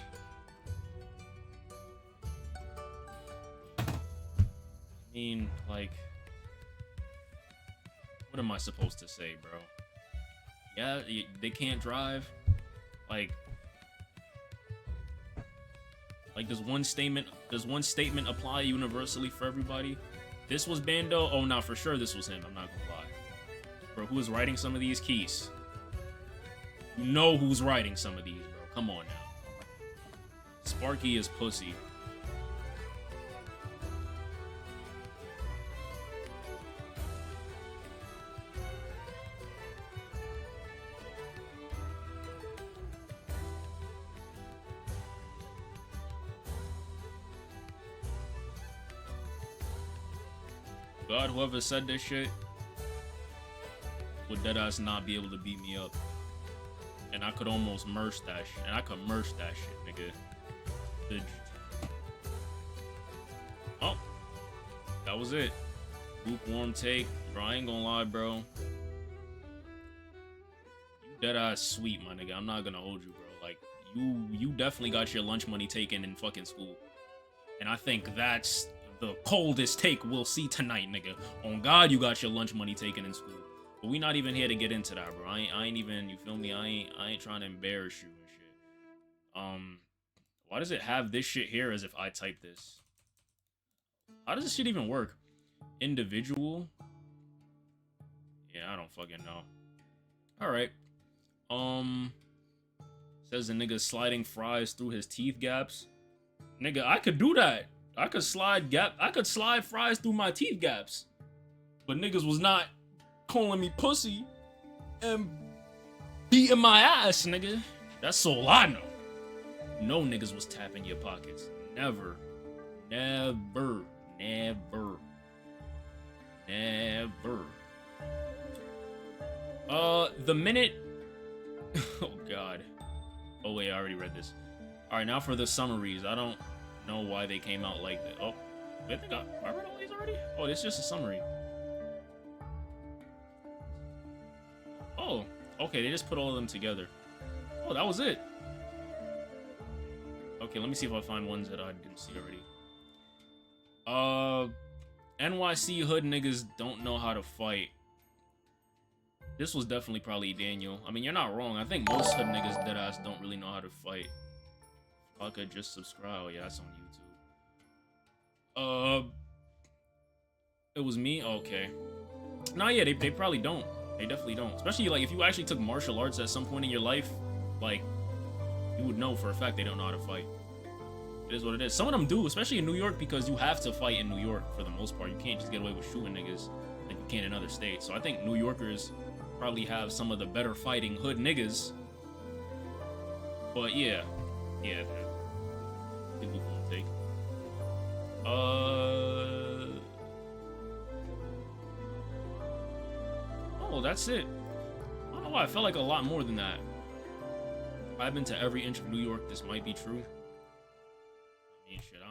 mean, like, what am I supposed to say, bro? Yeah, they can't drive. Like does one statement apply universally for everybody? This was Bando. Oh, no, for sure this was him. I'm not gonna lie, bro. Who is writing some of these keys? You know who's writing some of these, bro. Come on now. Sparky is pussy. God, whoever said this shit would deadass not be able to beat me up. And I could almost merge that shit. And I could merge that shit, nigga. Oh. That was it. Lukewarm take. Bro, I ain't gonna lie, bro. You deadass sweet, my nigga. I'm not gonna hold you, bro. Like, you definitely got your lunch money taken in fucking school. And I think that's the coldest take we'll see tonight, nigga. On God, you got your lunch money taken in school. But we not even here to get into that, bro. I ain't even, you feel me? I ain't trying to embarrass you and shit. Why does it have this shit here as if I type this? How does this shit even work? Individual? Yeah, I don't fucking know. Alright. Says the nigga sliding fries through his teeth gaps. Nigga, I could do that. I could slide fries through my teeth gaps. But niggas was not calling me pussy and beating my ass, nigga. That's all I know. No niggas was tapping your pockets. Never. Never. Never. Never. The minute... Oh, God. Oh, wait, I already read this. Alright, now for the summaries. I don't know why they came out like that. Oh, wait, I read all these already? Oh, it's just a summary. Oh, okay, they just put all of them together. Oh, that was it. Okay, let me see if I find ones that I didn't see already. NYC hood niggas don't know how to fight. This was definitely probably Daniel. I mean, you're not wrong. I think most hood niggas deadass don't really know how to fight. I could just subscribe. Oh, yeah, that's on YouTube. It was me? Okay. No, yeah, they probably don't. They definitely don't. Especially, like, if you actually took martial arts at some point in your life, like, you would know for a fact they don't know how to fight. It is what it is. Some of them do, especially in New York, because you have to fight in New York for the most part. You can't just get away with shooting niggas like you can in other states. So I think New Yorkers probably have some of the better fighting hood niggas. But yeah. Yeah. People won't take. Oh, that's it. I don't know why I felt like a lot more than that. I've been to every inch of New York. This might be true. I mean, shit,